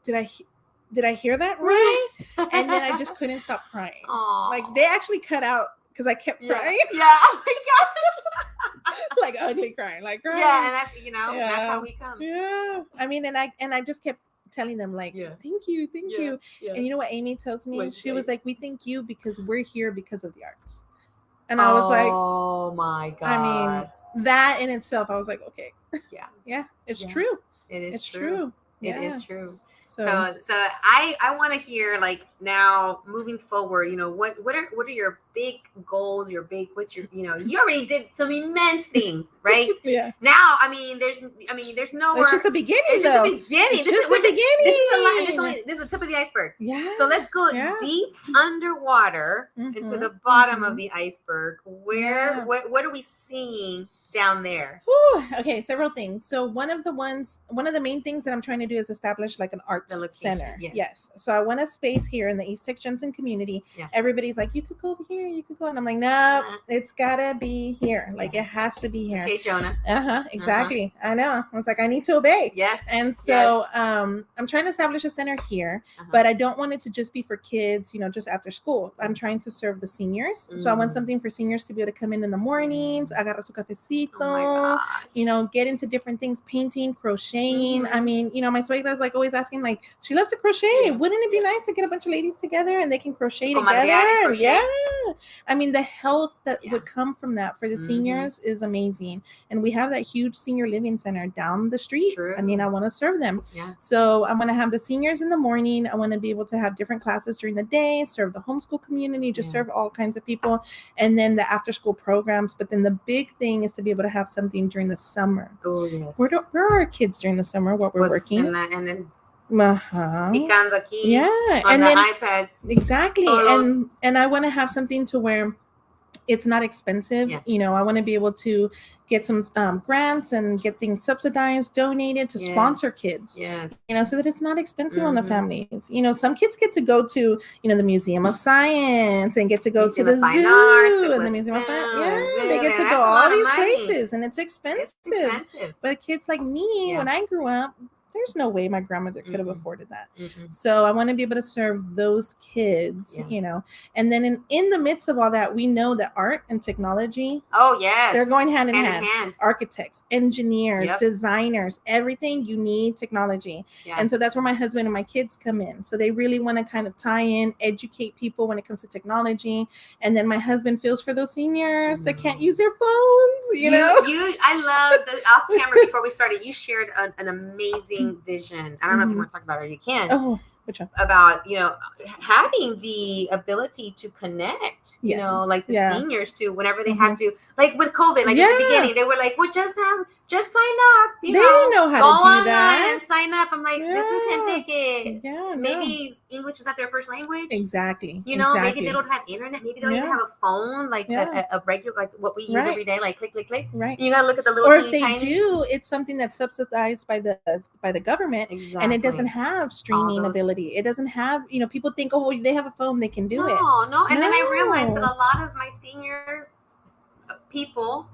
did did I hear that right? And then I just couldn't stop crying. Aw. Like they actually cut out because I kept crying. Yeah. Oh my gosh. Like ugly crying, like crying. Yeah, and that's that's how we come. Yeah. I mean, and I just kept telling them like, thank you. Yeah. And you know what Amy tells me? What'd She she was say? like, we thank you because we're here because of the arts. And I was like, oh my God. I mean, that in itself, I was like, okay. Yeah. Yeah, it's Yeah. true. It is It's true. It Yeah. is true. So So I want to hear, like, now moving forward, you know, what are your big goals, what's your, you know, you already did some immense things, right? yeah. Now, I mean, there's nowhere. It's just the beginning. It's just the beginning. It's just the beginning. This is the tip of the iceberg. Yeah. So let's go deep underwater into the bottom of the iceberg. Where, what are we seeing down there? Whew. Okay, several things. So one of the main things that I'm trying to do is establish like an arts center. Yes. So I want a space here in the East Tech Jensen community. Yeah. Everybody's like, you could go over here, you could go, and I'm like, no, it's gotta be here. Like it has to be here. Okay, Jonah. Exactly. I know. I was like, I need to obey. Yes. And so I'm trying to establish a center here, but I don't want it to just be for kids, you know, just after school. I'm trying to serve the seniors. So I want something for seniors to be able to come in the mornings, agarrar su cafecito, Oh my gosh. you know, get into different things, painting, crocheting. I mean, you know, my suegra's like always asking, like, she loves to crochet. Wouldn't it be nice to get a bunch of ladies together and they can crochet together? Yeah. I mean, the health that would come from that for the seniors is amazing. And we have that huge senior living center down the street. True. I mean, I want to serve them. Yeah. So I'm going to have the seniors in the morning. I want to be able to have different classes during the day, serve the homeschool community, just serve all kinds of people. And then the after school programs. But then the big thing is to be able to have something during the summer. Oh, yes. Where are our kids during the summer while we're working? And then picando aquí. Yeah. On and the then iPads. Exactly. Solos. And I want to have something to where it's not expensive. Yeah. You know, I want to be able to get some grants and get things subsidized, donated to sponsor kids. Yes. You know, so that it's not expensive on the families. You know, some kids get to go to, you know, the Museum of Science and get to go to the zoo and the Museum of Fine Arts. Yeah, they get to go all these places and it's expensive. But kids like me, when I grew up, there's no way my grandmother could have afforded that. So I want to be able to serve those kids, you know. And then in the midst of all that, we know that art and technology, they're going hand in hand. Architects, engineers, designers, everything, you need technology. And so that's where my husband and my kids come in. So they really want to kind of tie in, educate people when it comes to technology. And then my husband feels for those seniors that can't use their phones, you know. I love the off camera before we started, you shared an amazing vision. I don't know if you want to talk about it or you can. Oh, which one? About, you know, having the ability to connect, you know, like the seniors to whenever they have to, like with COVID, like at the beginning, they were like, well, just sign up. You they know, didn't know how to do that. And sign up. I'm like, this is gente que no. maybe English is not their first language. Exactly. You know, maybe they don't have internet. Maybe they don't even have a phone, like a regular, like what we use every day, like click, click, click. Right. You got to look at the little. Or if they do, it's something that's subsidized by the government, and it doesn't have streaming ability. It doesn't have, you know, people think, oh, well, they have a phone, they can do it. No. And then I realized that a lot of my senior people,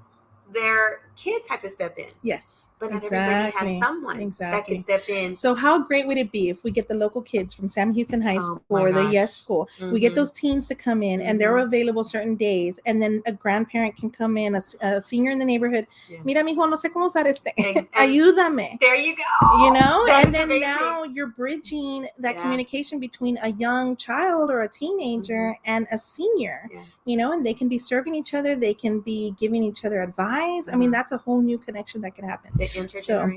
their kids had to step in. Yes. But not everybody has someone that can step in. So how great would it be if we get the local kids from Sam Houston High School or the Yes School, we get those teens to come in and they're available certain days, and then a grandparent can come in, a senior in the neighborhood. Mira, mijo, no sé cómo usar este. Ayúdame. There you go. You know, That and then amazing. Now you're bridging that communication between a young child or a teenager and a senior, you know, and they can be serving each other. They can be giving each other advice. I mean, that's a whole new connection that can happen. Intergenerational. So,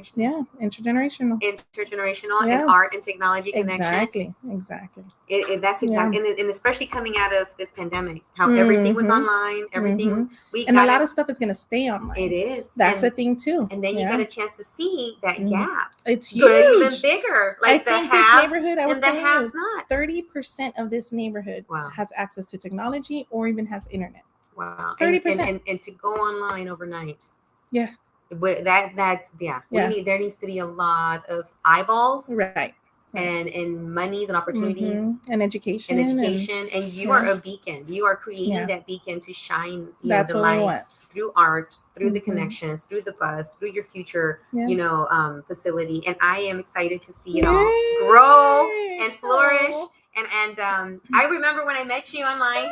intergenerational and art and technology connection. Exactly. That's exactly, and especially coming out of this pandemic, how everything was online, everything and a lot of stuff is going to stay online. It is. That's the thing too. And then you got a chance to see that gap. It's huge. Even bigger. Like I think this neighborhood, I was telling you, not. 30% of this neighborhood has access to technology or even has internet. Wow. 30%. And to go online overnight. Yeah. But there needs to be a lot of eyeballs, right, and monies and opportunities and education and you are a beacon. You are creating that beacon to shine the light through art, through the Mhm. connections, through the buzz, through your future, Yeah. you know, facility. And I am excited to see it all grow Yay! and flourish. Aw. And I remember when I met you online.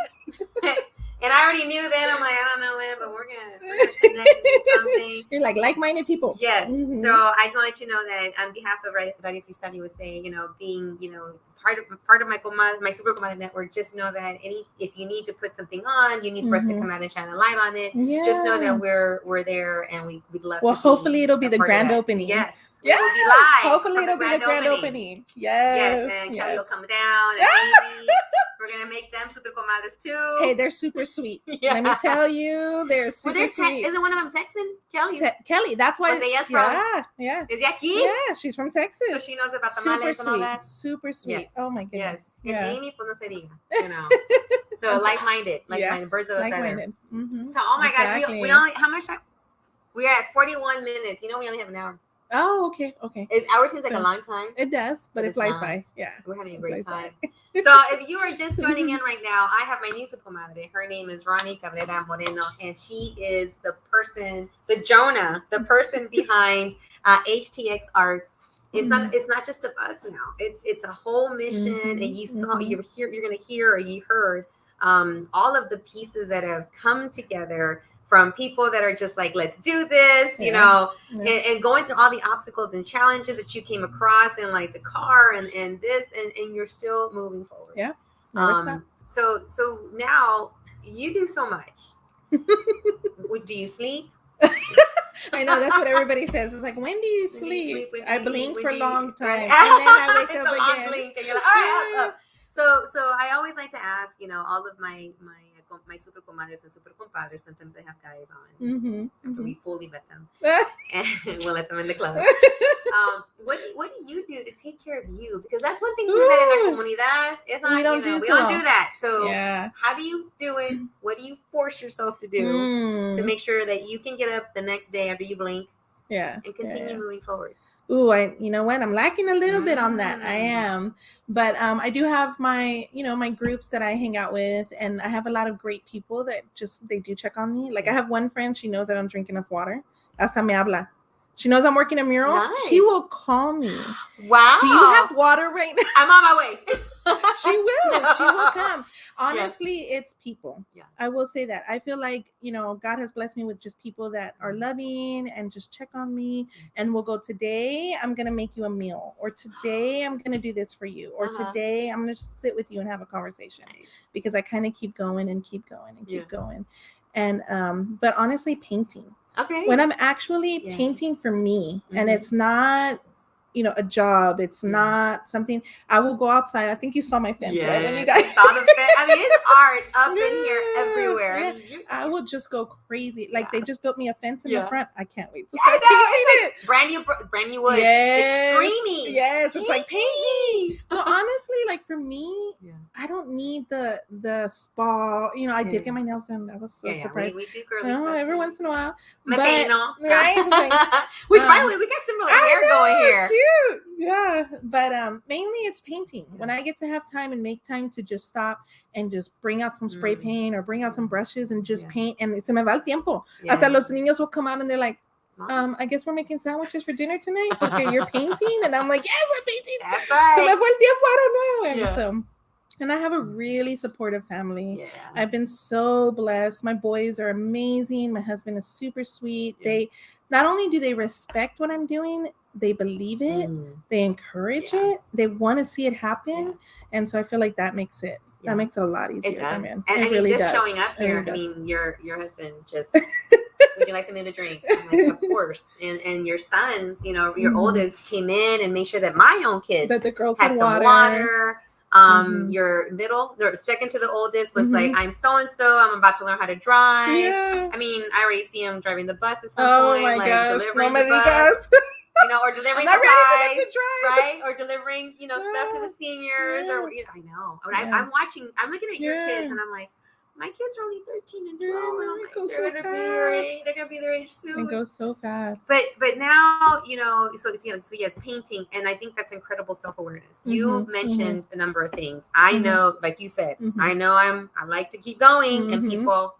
And I already knew then. I'm like, I don't know when, but we're gonna connect and do something. You're like-minded people. Yes. Mhm. So I just want to let you know that on behalf of Radio Cristani was saying, you know, being, you know, part of my Super Comadre network, just know that if you need to put something on, you need for us to come out and shine a light on it. Yeah. Just know that we're there, and we'd love Well, to. hopefully it'll be a the part of grand that. opening. Yes. Yeah. We'll be live. Hopefully for it'll be the grand opening. Yes. Yes. And yes. Kelly will come down, and Amy. We're gonna make them Super Comadres too. Hey, they're super sweet. Yeah. Let me tell you, they're super sweet. Isn't one of them Texan? Kelly, that's why. Pues ella es from. Yeah. Is aquí? Yeah, she's from Texas. So she knows about Super tamales and all sweet. that. Super sweet. Yes. Oh my goodness. Yes. Yeah. And Amy, pues no se diga, you know. So like-minded, birds of a feather. Like-minded. Mm-hmm. So gosh, we only how much time? We're at 41 minutes. You know, we only have an hour. Oh, okay. Hour seems like a long time. It does, but it flies by. Yeah. We're having a great time. So if you are just joining in right now, I have my new supercomadre. Her name is Ronnie Cabrera Moreno, and she is the person, the person behind HTX Art. It's not just of us now. It's a whole mission, and you're gonna hear or you heard all of the pieces that have come together from people that are just like, let's do this, you know, and going through all the obstacles and challenges that you came across in like the car and this, and you're still moving forward. Yeah. So now you do so much. Do you sleep? I know that's what everybody says. It's like, when do you sleep? I blink for a long time, right? and then I wake up again. Blink, and you're like, all right, up. So I always like to ask, you know, all of my super comadres and super compadres. Sometimes I have guys on. After we fully let them, and we'll let them in the club. What do you do to take care of you? Because that's one thing too that in our comunidad, it's not, we don't do that. So how do you do it? What do you force yourself to do to make sure that you can get up the next day after you blink? And continue moving forward. Ooh, you know what? I'm lacking a little bit on that. I am, but I do have my, you know, my groups that I hang out with, and I have a lot of great people that they do check on me. Like I have one friend, she knows that I'm drinking enough water. Hasta me habla. She knows I'm working a mural. Nice. She will call me. Wow. Do you have water right now? I'm on my way. She will. She will come. Honestly, it's people. Yeah. I will say that. I feel like, you know, God has blessed me with just people that are loving and just check on me and will go, today I'm going to make you a meal, or today I'm going to do this for you, or today I'm going to just sit with you and have a conversation. Nice. Because I kind of keep going and keep going and keep going. And, but honestly, painting. Okay. When I'm actually painting for me, and it's not, you know, a job, it's not something, I will go outside. I think you saw my fence, right? When you guys saw the fence. I mean, it's art up in here everywhere. Yeah. I mean, I will just go crazy. Like they just built me a fence in the front. I can't wait to start painting it. Brand new wood. Yes. It's screaming. Yes. It's like painting. So honestly, like for me, I don't need the spa. You know, I did get my nails done. That was so surprising. We do girly stuff every once in a while. Right? Like, which, by the way, we got similar hair going here. Cute. Yeah. But mainly it's painting. When I get to have time and make time to just stop and just bring out some spray paint or bring out some brushes and just paint, and se me va el tiempo. Hasta los niños will come out and they're like, I guess we're making sandwiches for dinner tonight because you're painting. And I'm like, yes, I'm painting. That's right. Se me fue el tiempo, I don't know. And I have a really supportive family. Yeah. I've been so blessed. My boys are amazing. My husband is super sweet. Yeah. They not only do they respect what I'm doing, they believe it. They encourage it. They want to see it happen. Yeah. And so I feel like that makes it that makes it a lot easier. It does. And I mean, really just does. showing up here. Really I mean, your husband just would you like something to drink? I'm like, of course. And your sons, you know, your oldest came in and made sure that my own kids that the girls had some water. Your second to the oldest was like, I'm so and so. I'm about to learn how to drive. Yeah. I mean, I already see him driving the bus at some point. My like gosh. delivering the bus. You know, or delivering supplies, right? Or delivering, you know, stuff to the seniors. Or I know. I'm watching. I'm looking at your kids, and I'm like, my kids are only 13 and 12, and I'm like, they're gonna be their age soon. It goes so fast. But now, you know, so yes, painting, and I think that's incredible self-awareness. You mentioned a number of things. I know, like you said, I know I like to keep going, and people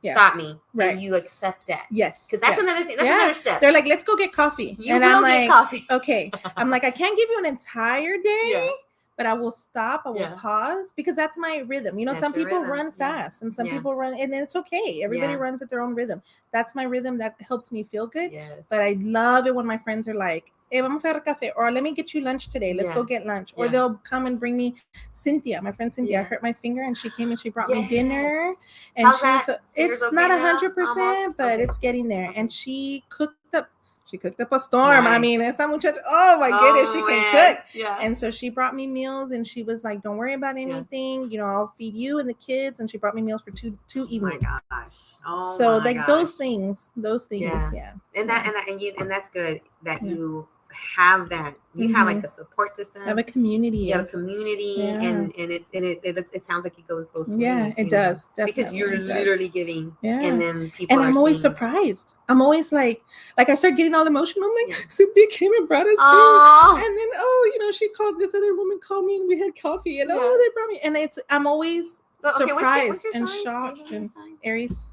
stop me, right. and you accept that. Yes. Because that's another thing. That's another step. They're like, let's go get coffee. You and will I'm get like, coffee. Okay. I'm like, I can't give you an entire day, but I will stop. I will pause because that's my rhythm. You know, That's some your people rhythm. run fast and some people run, and it's okay. Everybody runs at their own rhythm. That's my rhythm. That helps me feel good. Yes. But I love it when my friends are like, hey, vamos a agarrar café, or let me get you lunch today. Let's go get lunch. Or they'll come and bring me Cynthia, my friend Cynthia. I hurt my finger and she came and she brought me dinner. And how's she that? was, Finger's it's okay not now? 100%, but Okay. it's getting there. Okay. And she cooked up a storm. Nice. I mean, esa muchacha, oh my goodness, she can cook. Yeah. And so she brought me meals and she was like, don't worry about anything. You know, I'll feed you and the kids. And she brought me meals for two evenings. Oh my gosh. Oh so my like gosh. those things, yeah. And that's good that you have that. You have like a support system. Have a community. You have a community, and it sounds like it goes both ways. Yeah, it does. Definitely. Because you're literally giving, and then people. And I'm always surprised. I'm always like I start getting all emotional. I'm like, Cynthia came and brought us food, and then she called, this other woman called me and we had coffee, and they brought me, and I'm always surprised what's your and sign? shocked. And Aries.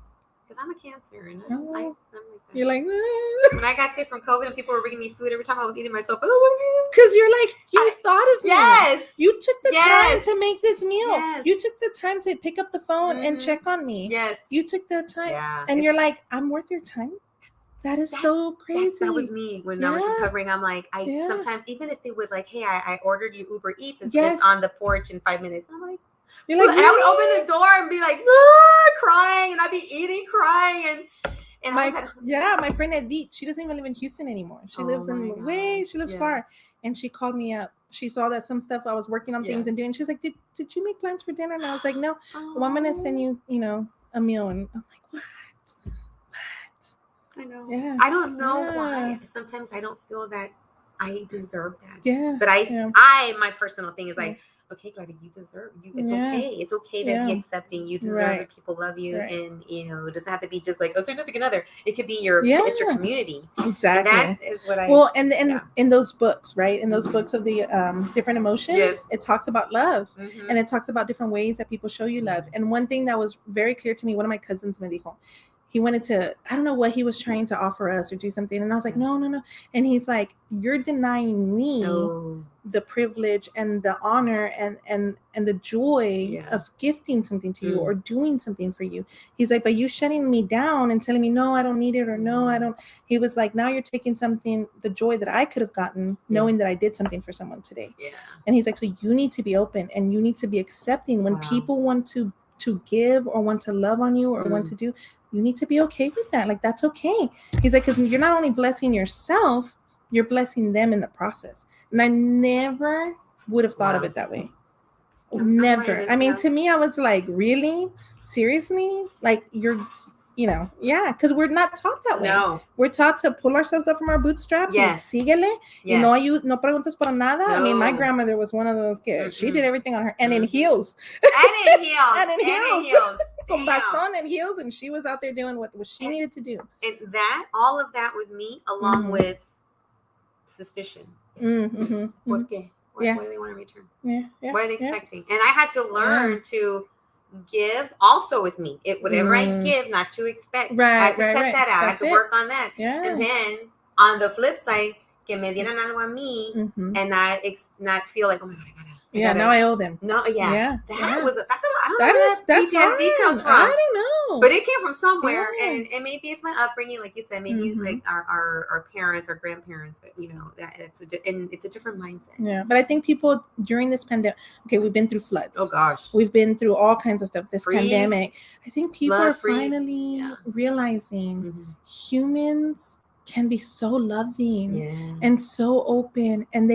Because I'm a Cancer, and I'm like that. You're like, when I got sick from COVID and people were bringing me food every time I was eating myself. Because you're like, you thought of me. Yes. You took the time to make this meal. Yes. You took the time to pick up the phone and check on me. Yes. You took the time. Yeah. And you're like, I'm worth your time. That's so crazy. That was me when I was recovering. I'm like, sometimes even if they would like, hey, I ordered you Uber Eats. It's on the porch in 5 minutes. I'm like, you're like, and I would open the door and be like, crying, and I'd be eating, crying, and my friend Edith, she doesn't even live in Houston anymore. She lives she lives far, and she called me up. She saw that some stuff I was working on things and doing. She's like, did you make plans for dinner? And I was like, no. Well, I'm gonna send you, a meal. And I'm like, what? I know. Yeah. I don't know why. Sometimes I don't feel that I deserve that. Yeah. But my personal thing is like, okay, Claudia, you deserve you. It's okay. It's okay to be accepting. You deserve it. People love you, and it doesn't have to be just like a significant other. It could be it's your community. Exactly. And that is what and in those books, right? In those books of the different emotions, it talks about love, and it talks about different ways that people show you love. And one thing that was very clear to me, one of my cousins me dijo, he wanted to, I don't know what he was trying to offer us or do something. And I was like, no. And he's like, you're denying me the privilege and the honor and the joy of gifting something to you or doing something for you. He's like, but you shutting me down and telling me, no, I don't need it, or no, I don't. He was like, now you're taking something, the joy that I could have gotten knowing that I did something for someone today. Yeah. And he's like, so you need to be open and you need to be accepting when people want to give or want to love on you or want to do. You need to be okay with that. Like, that's okay. He's like, because you're not only blessing yourself, you're blessing them in the process. And I never would have thought of it that way. Never. I mean, to me, I was like, really? Seriously? Like, you're, because we're not taught that way. No. We're taught to pull ourselves up from our bootstraps. Yes. And síguele. Yes. No preguntas por nada. No. I mean, my grandmother was one of those kids. She did everything on her, and in heels. And in heels. Con bastón and heels, and she was out there doing what she needed to do. And all of that with me, along with suspicion. ¿Por qué? What do they want to return? Yeah. What are they expecting? And I had to learn to give also with me. Whatever I give, not to expect. I had to cut that out. I had to work on that. Yeah. And then on the flip side, que me dieran algo a mí and not feel like, oh my God, I gotta. Now I owe them. No, That was that's a lot. I don't know where that's PTSD comes from. I don't know. But it came from somewhere, and maybe it's my upbringing, like you said. Maybe like our parents, our grandparents. That it's a different mindset. Yeah, but I think people during this pandemic. Okay, we've been through floods. Oh gosh, we've been through all kinds of stuff. This pandemic. I think people are finally realizing humans can be so loving and so open, and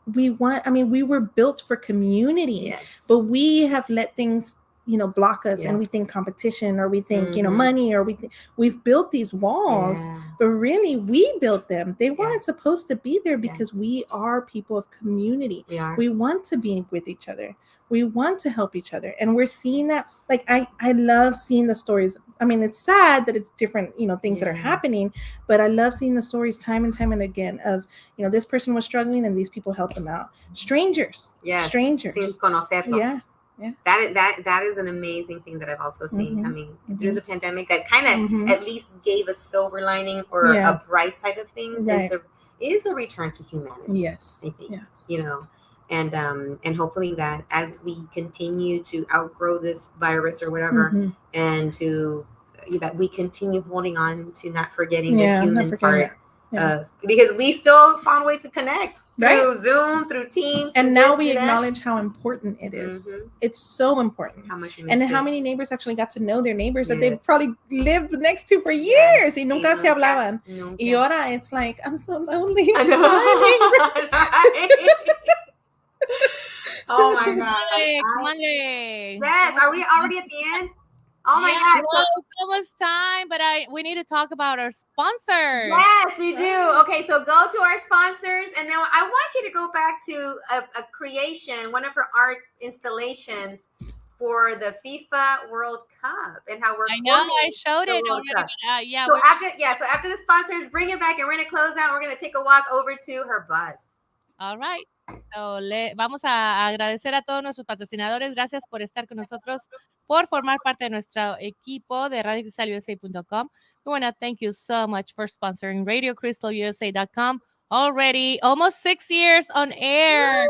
we were built for community, but we have let things, block us, and we think competition, or we think, money, or we've built these walls, but really we built them. They weren't supposed to be there because we are people of community. We want to be with each other. We want to help each other. And we're seeing that. Like, I love seeing the stories. I mean, it's sad that it's different, things that are happening, but I love seeing the stories time and time and again of, this person was struggling and these people helped them out. Strangers. Sin conocerlos. That is an amazing thing that I've also seen coming through the pandemic. That kind of at least gave a silver lining or a bright side of things. Is a return to humanity. Yes, I think and hopefully that as we continue to outgrow this virus or whatever, and to that we continue holding on to not forgetting the human part. Because we still found ways to connect through Zoom, through Teams, and now we acknowledge how important it is. It's so important. How much how many neighbors actually got to know their neighbors that they probably lived next to for years y nunca se hablaban. Y ahora it's like, I'm so lonely. I know. Oh my gosh. Yes, are we already at the end? Oh my gosh. Well, it's almost time, but we need to talk about our sponsors. Yes, we do. Okay, so go to our sponsors, and then I want you to go back to a creation, one of her art installations for the FIFA World Cup, and how we're. I know, I showed it already. So after the sponsors, bring it back, and we're gonna close out. We're gonna take a walk over to her bus. All right. So, vamos a agradecer a todos nuestros patrocinadores. Gracias por estar con nosotros, por formar parte de nuestro equipo de RadioCristalUSA.com. We want to thank you so much for sponsoring RadioCrystalUSA.com. Already almost 6 years on air.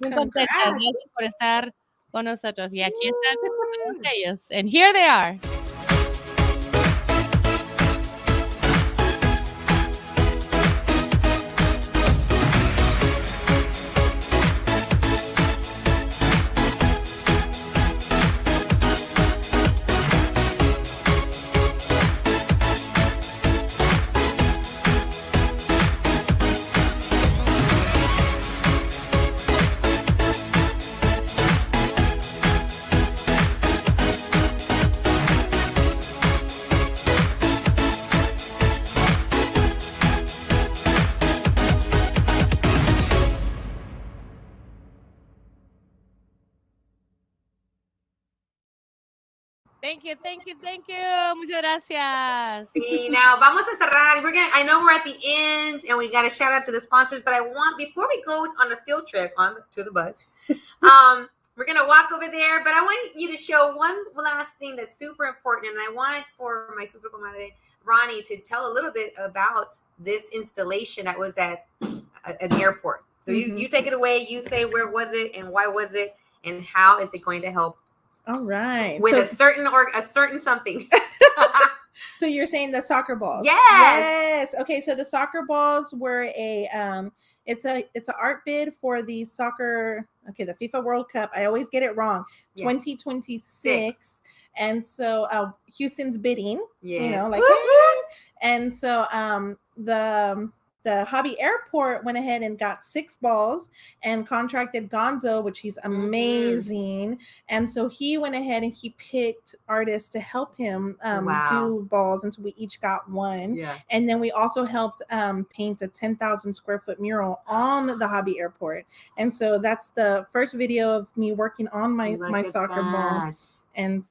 Muy contentas. Gracias por estar con nosotros. Y aquí están todos ellos. And here they are. Thank you. Muchas gracias. Sí, now vamos a cerrar. I know we're at the end, and we got to shout out to the sponsors, but before we go on a field trip to the bus, we're going to walk over there, but I want you to show one last thing that's super important, and I want for my super comadre, Ronnie, to tell a little bit about this installation that was at an airport. So you take it away. You say, where was it, and why was it, and how is it going to help? All right. With a certain something. So you're saying the soccer balls? Yes. Okay, so the soccer balls were it's an art bid for the the FIFA World Cup. I always get it wrong. 2026. And so Houston's bidding, and so the Hobby Airport went ahead and got 6 balls and contracted Gonzo, which he's amazing. And so he went ahead and he picked artists to help him do balls, and so we each got one. Yeah. And then we also helped paint a 10,000 square foot mural on the Hobby Airport. And so that's the first video of me working on my soccer ball. And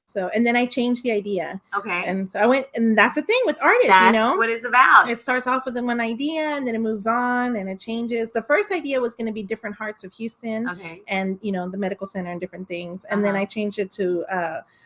then I changed the idea. Okay. And so I went, and that's the thing with artists, That's what it's about. It starts off with one idea, and then it moves on and it changes. The first idea was going to be different hearts of Houston, and the medical center and different things. And then I changed it to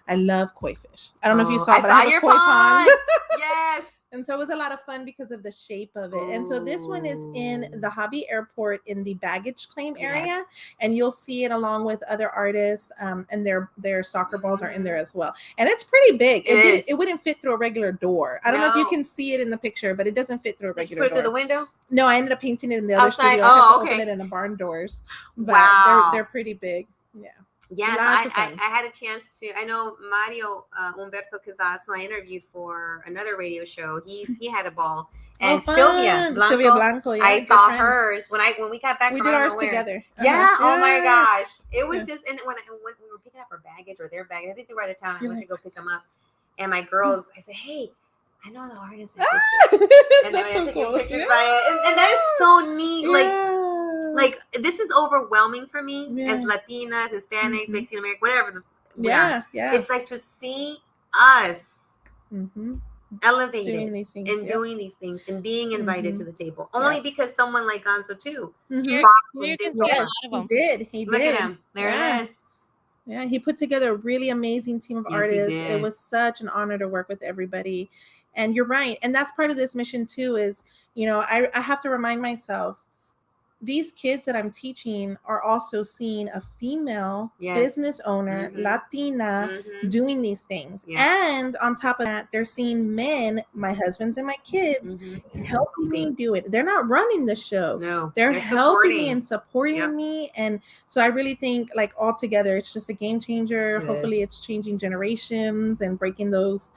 I love koi fish. I don't know if you saw, but I have a koi pond. Yes. And so it was a lot of fun because of the shape of it. And so this one is in the Hobby Airport in the baggage claim area. And you'll see it along with other artists. And their soccer balls are in there as well. And it's pretty big. It wouldn't fit through a regular door. I don't know if you can see it in the picture, but it doesn't fit through a regular door. Did you put it through the window? No, I ended up painting it in the other studio. I had to open it in the barn doors. But they're pretty big. Yeah. Yes, I had a chance to. I know Mario Humberto Casas, who I interviewed for another radio show. He had a ball, and Sylvia Blanco. I saw hers when we got back. We did ours together. Yeah. Oh my gosh, it was just. And when we were picking up our baggage or their baggage, I think they were out of town. I went to go pick them up, and my girls, I said, "Hey, I know the artist." And then we were taking pictures by it, and that is so neat. Like this is overwhelming for me as Latinas, Hispanics, Mexican American, whatever. Yeah. It's like to see us elevated doing these things, and yep. doing these things and being invited to Mhm. the table only Yeah. because someone like Gonzo too. Mhm. Here, followed you and can did see a so lot much. of He them. did. He Look did. at him. There Yeah. it is. Yeah, he put together a really amazing team of Yes, he artists. It did. was such an honor to work with everybody. And you're right. And that's part of this mission too is, you know, I have to remind myself, these kids that I'm teaching are also seeing a female Yes. business owner, Mhm. Latina, Mhm. doing these things. Yeah. And on top of that, they're seeing men, my husbands and my kids, Mhm. helping me do it. They're not running the show. No, They're helping me supporting. and supporting Yep. me. And so I really think like all together, it's just a game changer. It Hopefully is. it's changing generations and breaking those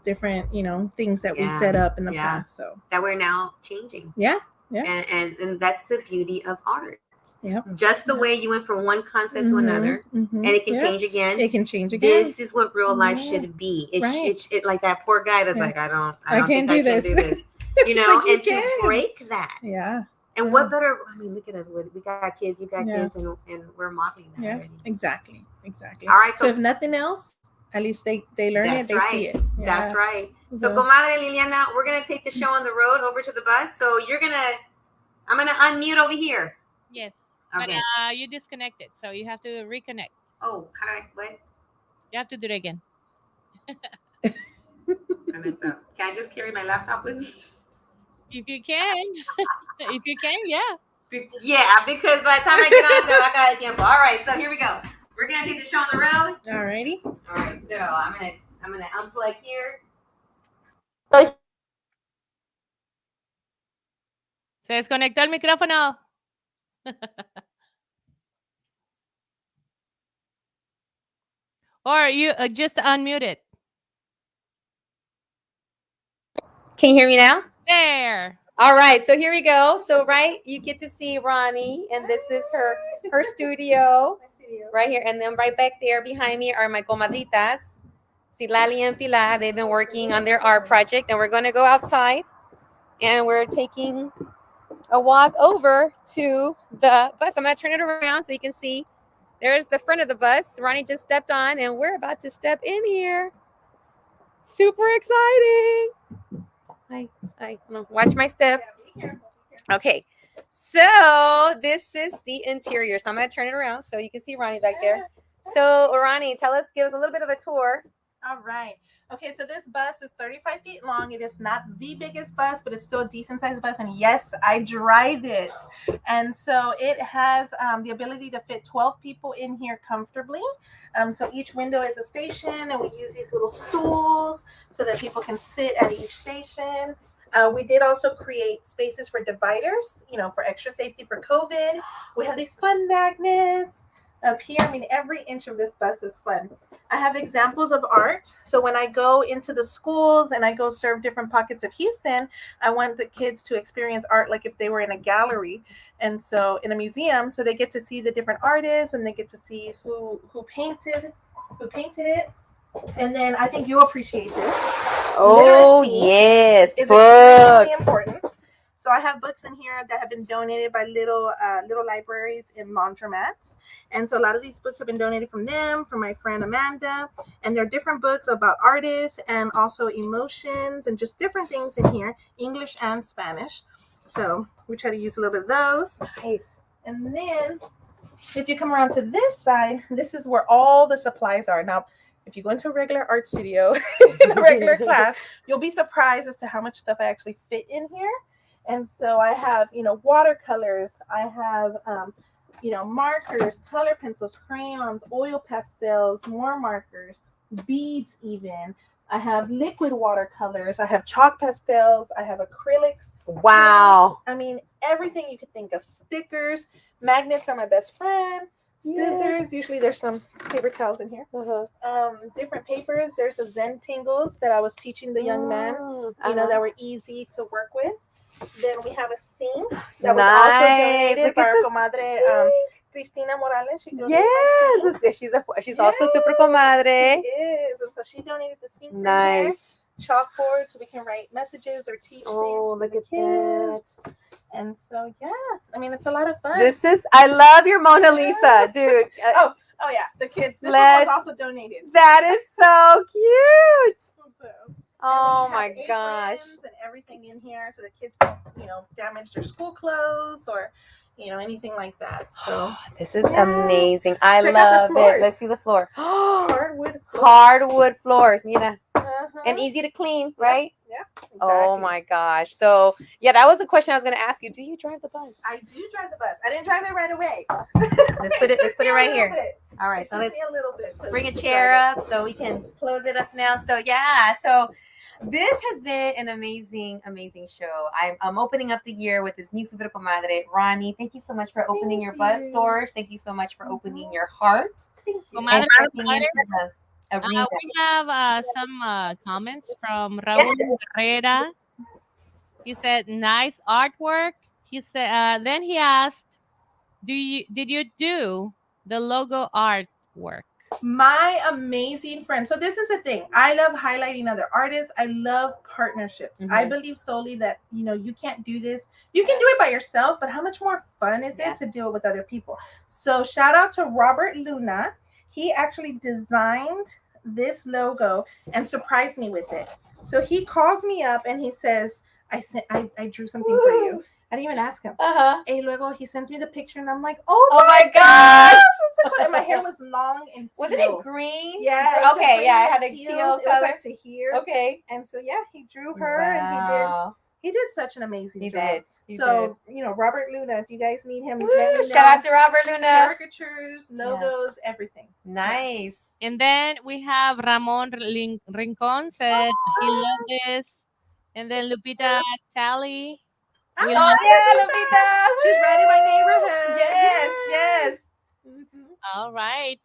different, you know, things that we Yeah. set up in the Yeah. past. So That we're now changing. yeah. Yeah. And that's the beauty of art. Yep. Just the Yep. way you went from one concept to another, and it can Yep. change again. It can change again. This is what real life Yeah. should be. Right. It like that poor guy that's Yeah. like, I don't can't think do I can this. do this. You It's know, like you and to can. break that. Yeah. And Yeah. what better? I mean, look at us. We got kids. You got Yeah. kids, and we're modeling that Yeah. already. Exactly. Exactly. All right. So if nothing else, at least they learn it. That's They see right. it. Yeah. That's right. So, So- Comadre Liliana, we're gonna take the show on the road over to the bus. So I'm gonna unmute over here. Yes. Okay. But you disconnected, so you have to reconnect. Oh, how do I? What? You have to do it again. I messed up. Can I just carry my laptop with me? If you can. If you can, yeah. Yeah, because by the time I get on, so I got tiempo. All right, so here we go. We're gonna take the show on the road. Alrighty. All right, so I'm gonna unplug here. Se desconectó el micrófono. Or you just unmute it. Can you hear me now? There. All right, so here we go. So you get to see Ronnie, and this is her studio right here, and then right back there behind me are my comadritas, Silali and Pilar. They've been working on their art project, and we're going to go outside, and we're taking a walk over to the bus. I'm going to turn it around so you can see. There's the front of the bus. Ronnie just stepped on, and we're about to step in here. Super exciting. I watch my step. Okay, so this is the interior. So I'm going to turn it around so you can see Ronnie back there. So Ronnie, give us a little bit of a tour. All right. Okay, so this bus is 35 feet long. It is not the biggest bus, but it's still a decent sized bus. And yes, I drive it. And so it has the ability to fit 12 people in here comfortably. So each window is a station, and we use these little stools so that people can sit at each station. We did also create spaces for dividers, you know, for extra safety for COVID. We have these fun magnets up here. I mean, every inch of this bus is fun. I have examples of art. So when I go into the schools and I go serve different pockets of Houston, I want the kids to experience art like if they were in a gallery, and so in a museum, so they get to see the different artists and they get to see who painted it. And then I think you'll appreciate this. Oh, Literacy yes, is books. extremely important. So I have books in here that have been donated by little libraries in laundromats. And so a lot of these books have been donated from my friend Amanda. And they're different books about artists and also emotions and just different things in here, English and Spanish. So we try to use a little bit of those. Nice. And then if you come around to this side, this is where all the supplies are. Now, if you go into a regular art studio in a regular class, you'll be surprised as to how much stuff I actually fit in here. And so I have, watercolors. I have, markers, color pencils, crayons, oil pastels, more markers, beads even. I have liquid watercolors. I have chalk pastels. I have acrylics. Wow. I mean, everything you could think of. Stickers. Magnets are my best friend. Scissors. Yes. Usually there's some paper towels in here. Different papers. There's a Zen tingles that I was teaching the young man, that were easy to work with. Then we have a sink that was also donated by our comadre Cristina Morales. Yes, she's also super comadre. She is, and so she donated the sink. Nice. Chalkboard so we can write messages or teach things to the kids. And so I mean, it's a lot of fun. I love your Mona Lisa, dude. Oh yeah, the kids. This one was also donated. That is so cute. Oh And we my have gosh. aprons and everything in here so the kids don't, damage their school clothes or, anything like that. So This is yeah. amazing. I Check out the love it. floors. Let's see the floor. Hardwood floors. Hardwood floors. Mira. Uh-huh. And easy to clean, right? Yeah. Exactly. Oh my gosh. So yeah, that was a question I was gonna ask you. Do you drive the bus? I do drive the bus. I didn't drive it right away. Let's put it right here. Bit. All right, It so took let's me a little bit to bring a to chair drive up so we can close it up now. So yeah, so this has been an amazing, amazing show. I'm opening up the year with this new Super Comadre, Ronnie. Thank you so much for opening your bus doors. Thank you so much for opening your heart. Thank you. Comadre, And stepping into the arena. we have some comments from Raul Herrera. He said, "Nice artwork." He said, then he asked, did you do the logo artwork?" My amazing friend. So this is the thing. I love highlighting other artists. I love partnerships. I believe solely that, you can't do this. You can do it by yourself, but how much more fun is it to do it with other people? So shout out to Robert Luna. He actually designed this logo and surprised me with it. So he calls me up and he says, I drew something for you. I didn't even ask him. Hey, luego he sends me the picture and I'm like, oh my gosh. And my hair was long and teal. Wasn't it green? Yeah. Okay, yeah, I had a teal color. It was like to here. Okay. And so yeah, he drew her and he did such an amazing job. He so, Robert Luna, if you guys need him, let me know. Shout out to Robert Luna. Caricatures, logos, everything. Nice. And then we have Ramon Rincon said he loved this. And then Lupita Tally. Oh yeah, Lupita. She's right in my neighborhood. Yes. All right.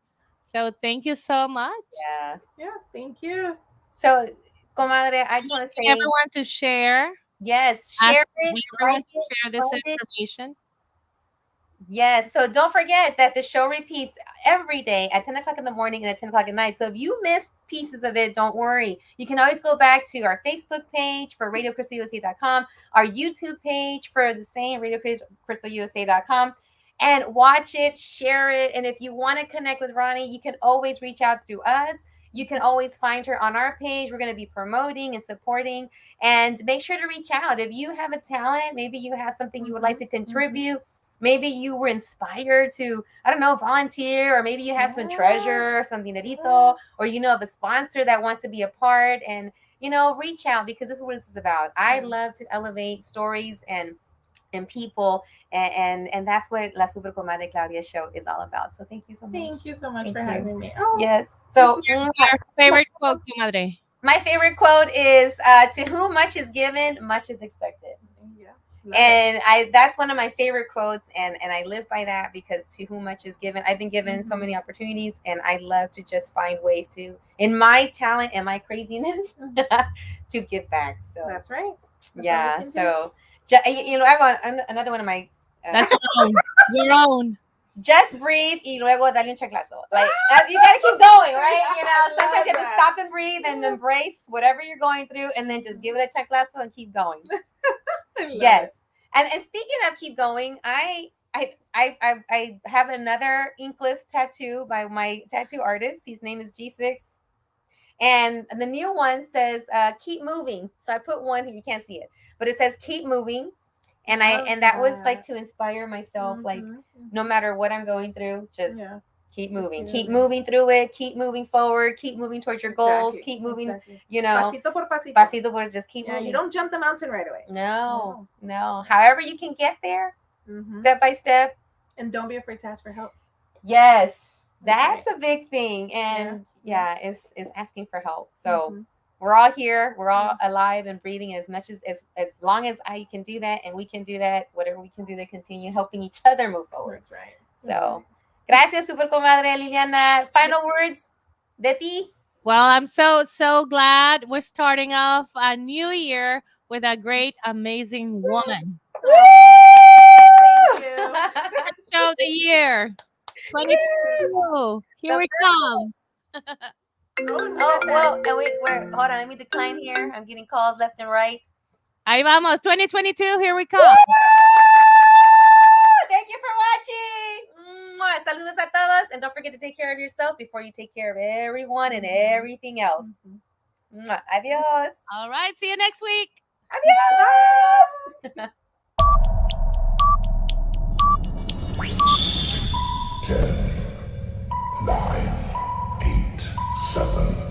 So thank you so much. Yeah, thank you. So, comadre, I just want to say everyone to share. Yes, share it. Everyone to share this information. Yes. So don't forget that the show repeats every day at 10 o'clock in the morning and at 10 o'clock at night. So if you missed pieces of it, don't worry. You can always go back to our Facebook page for RadioCrystalUSA.com, our YouTube page for the same, RadioCrystalUSA.com, and watch it, share it. And if you want to connect with Ronnie, you can always reach out through us. You can always find her on our page. We're going to be promoting and supporting. And make sure to reach out. If you have a talent, maybe you have something you would like to contribute. Maybe you were inspired to, I don't know, volunteer, or maybe you have some treasure or some dinerito, or of a sponsor that wants to be a part, and reach out, because this is what this is about. I love to elevate stories and people, and that's what La Super Comadre Claudia show is all about. So thank you so much. Thank you so much for having me. Yes. So your favorite quote, comadre? My favorite quote is, to whom much is given, much is expected. And that's one of my favorite quotes, and I live by that, because to whom much is given. I've been given so many opportunities, and I love to just find ways to, in my talent and my craziness, to give back. So that's right. So I got another one of my that's your own. Just breathe y luego dale un chanclazo. Like, you gotta keep going, right? Sometimes you have to stop and breathe and embrace whatever you're going through, and then just give it a chanclazo and keep going. Yes. And speaking of keep going, I have another inkless tattoo by my tattoo artist. His name is G6. And the new one says, keep moving. So I put one here, you can't see it, but it says keep moving. And that was like to inspire myself, like no matter what I'm going through, just keep moving, keep moving through it, keep moving forward, keep moving towards your goals, keep moving, pasito por pasito. Pasito por, just keep moving. You don't jump the mountain right away. No. However you can get there, step by step. And don't be afraid to ask for help. Yes, that's a big thing. And it's asking for help. So we're all here. We're all alive and breathing, as much as long as I can do that, and we can do that, whatever we can do to continue helping each other move forward. That's right. So, gracias, Super Comadre Liliana. Final words de ti? Well, I'm so glad we're starting off a new year with a great, amazing woman. Woo! Thank you. Show of the year, 2022. Here we come. Well, and hold on, let me decline here. I'm getting calls left and right. Ahí vamos, 2022, here we come. Thank you for watching. Saludos a todos, and don't forget to take care of yourself before you take care of everyone and everything else. Adios. All right, see you next week. Adios. 10, 9, 8, 7,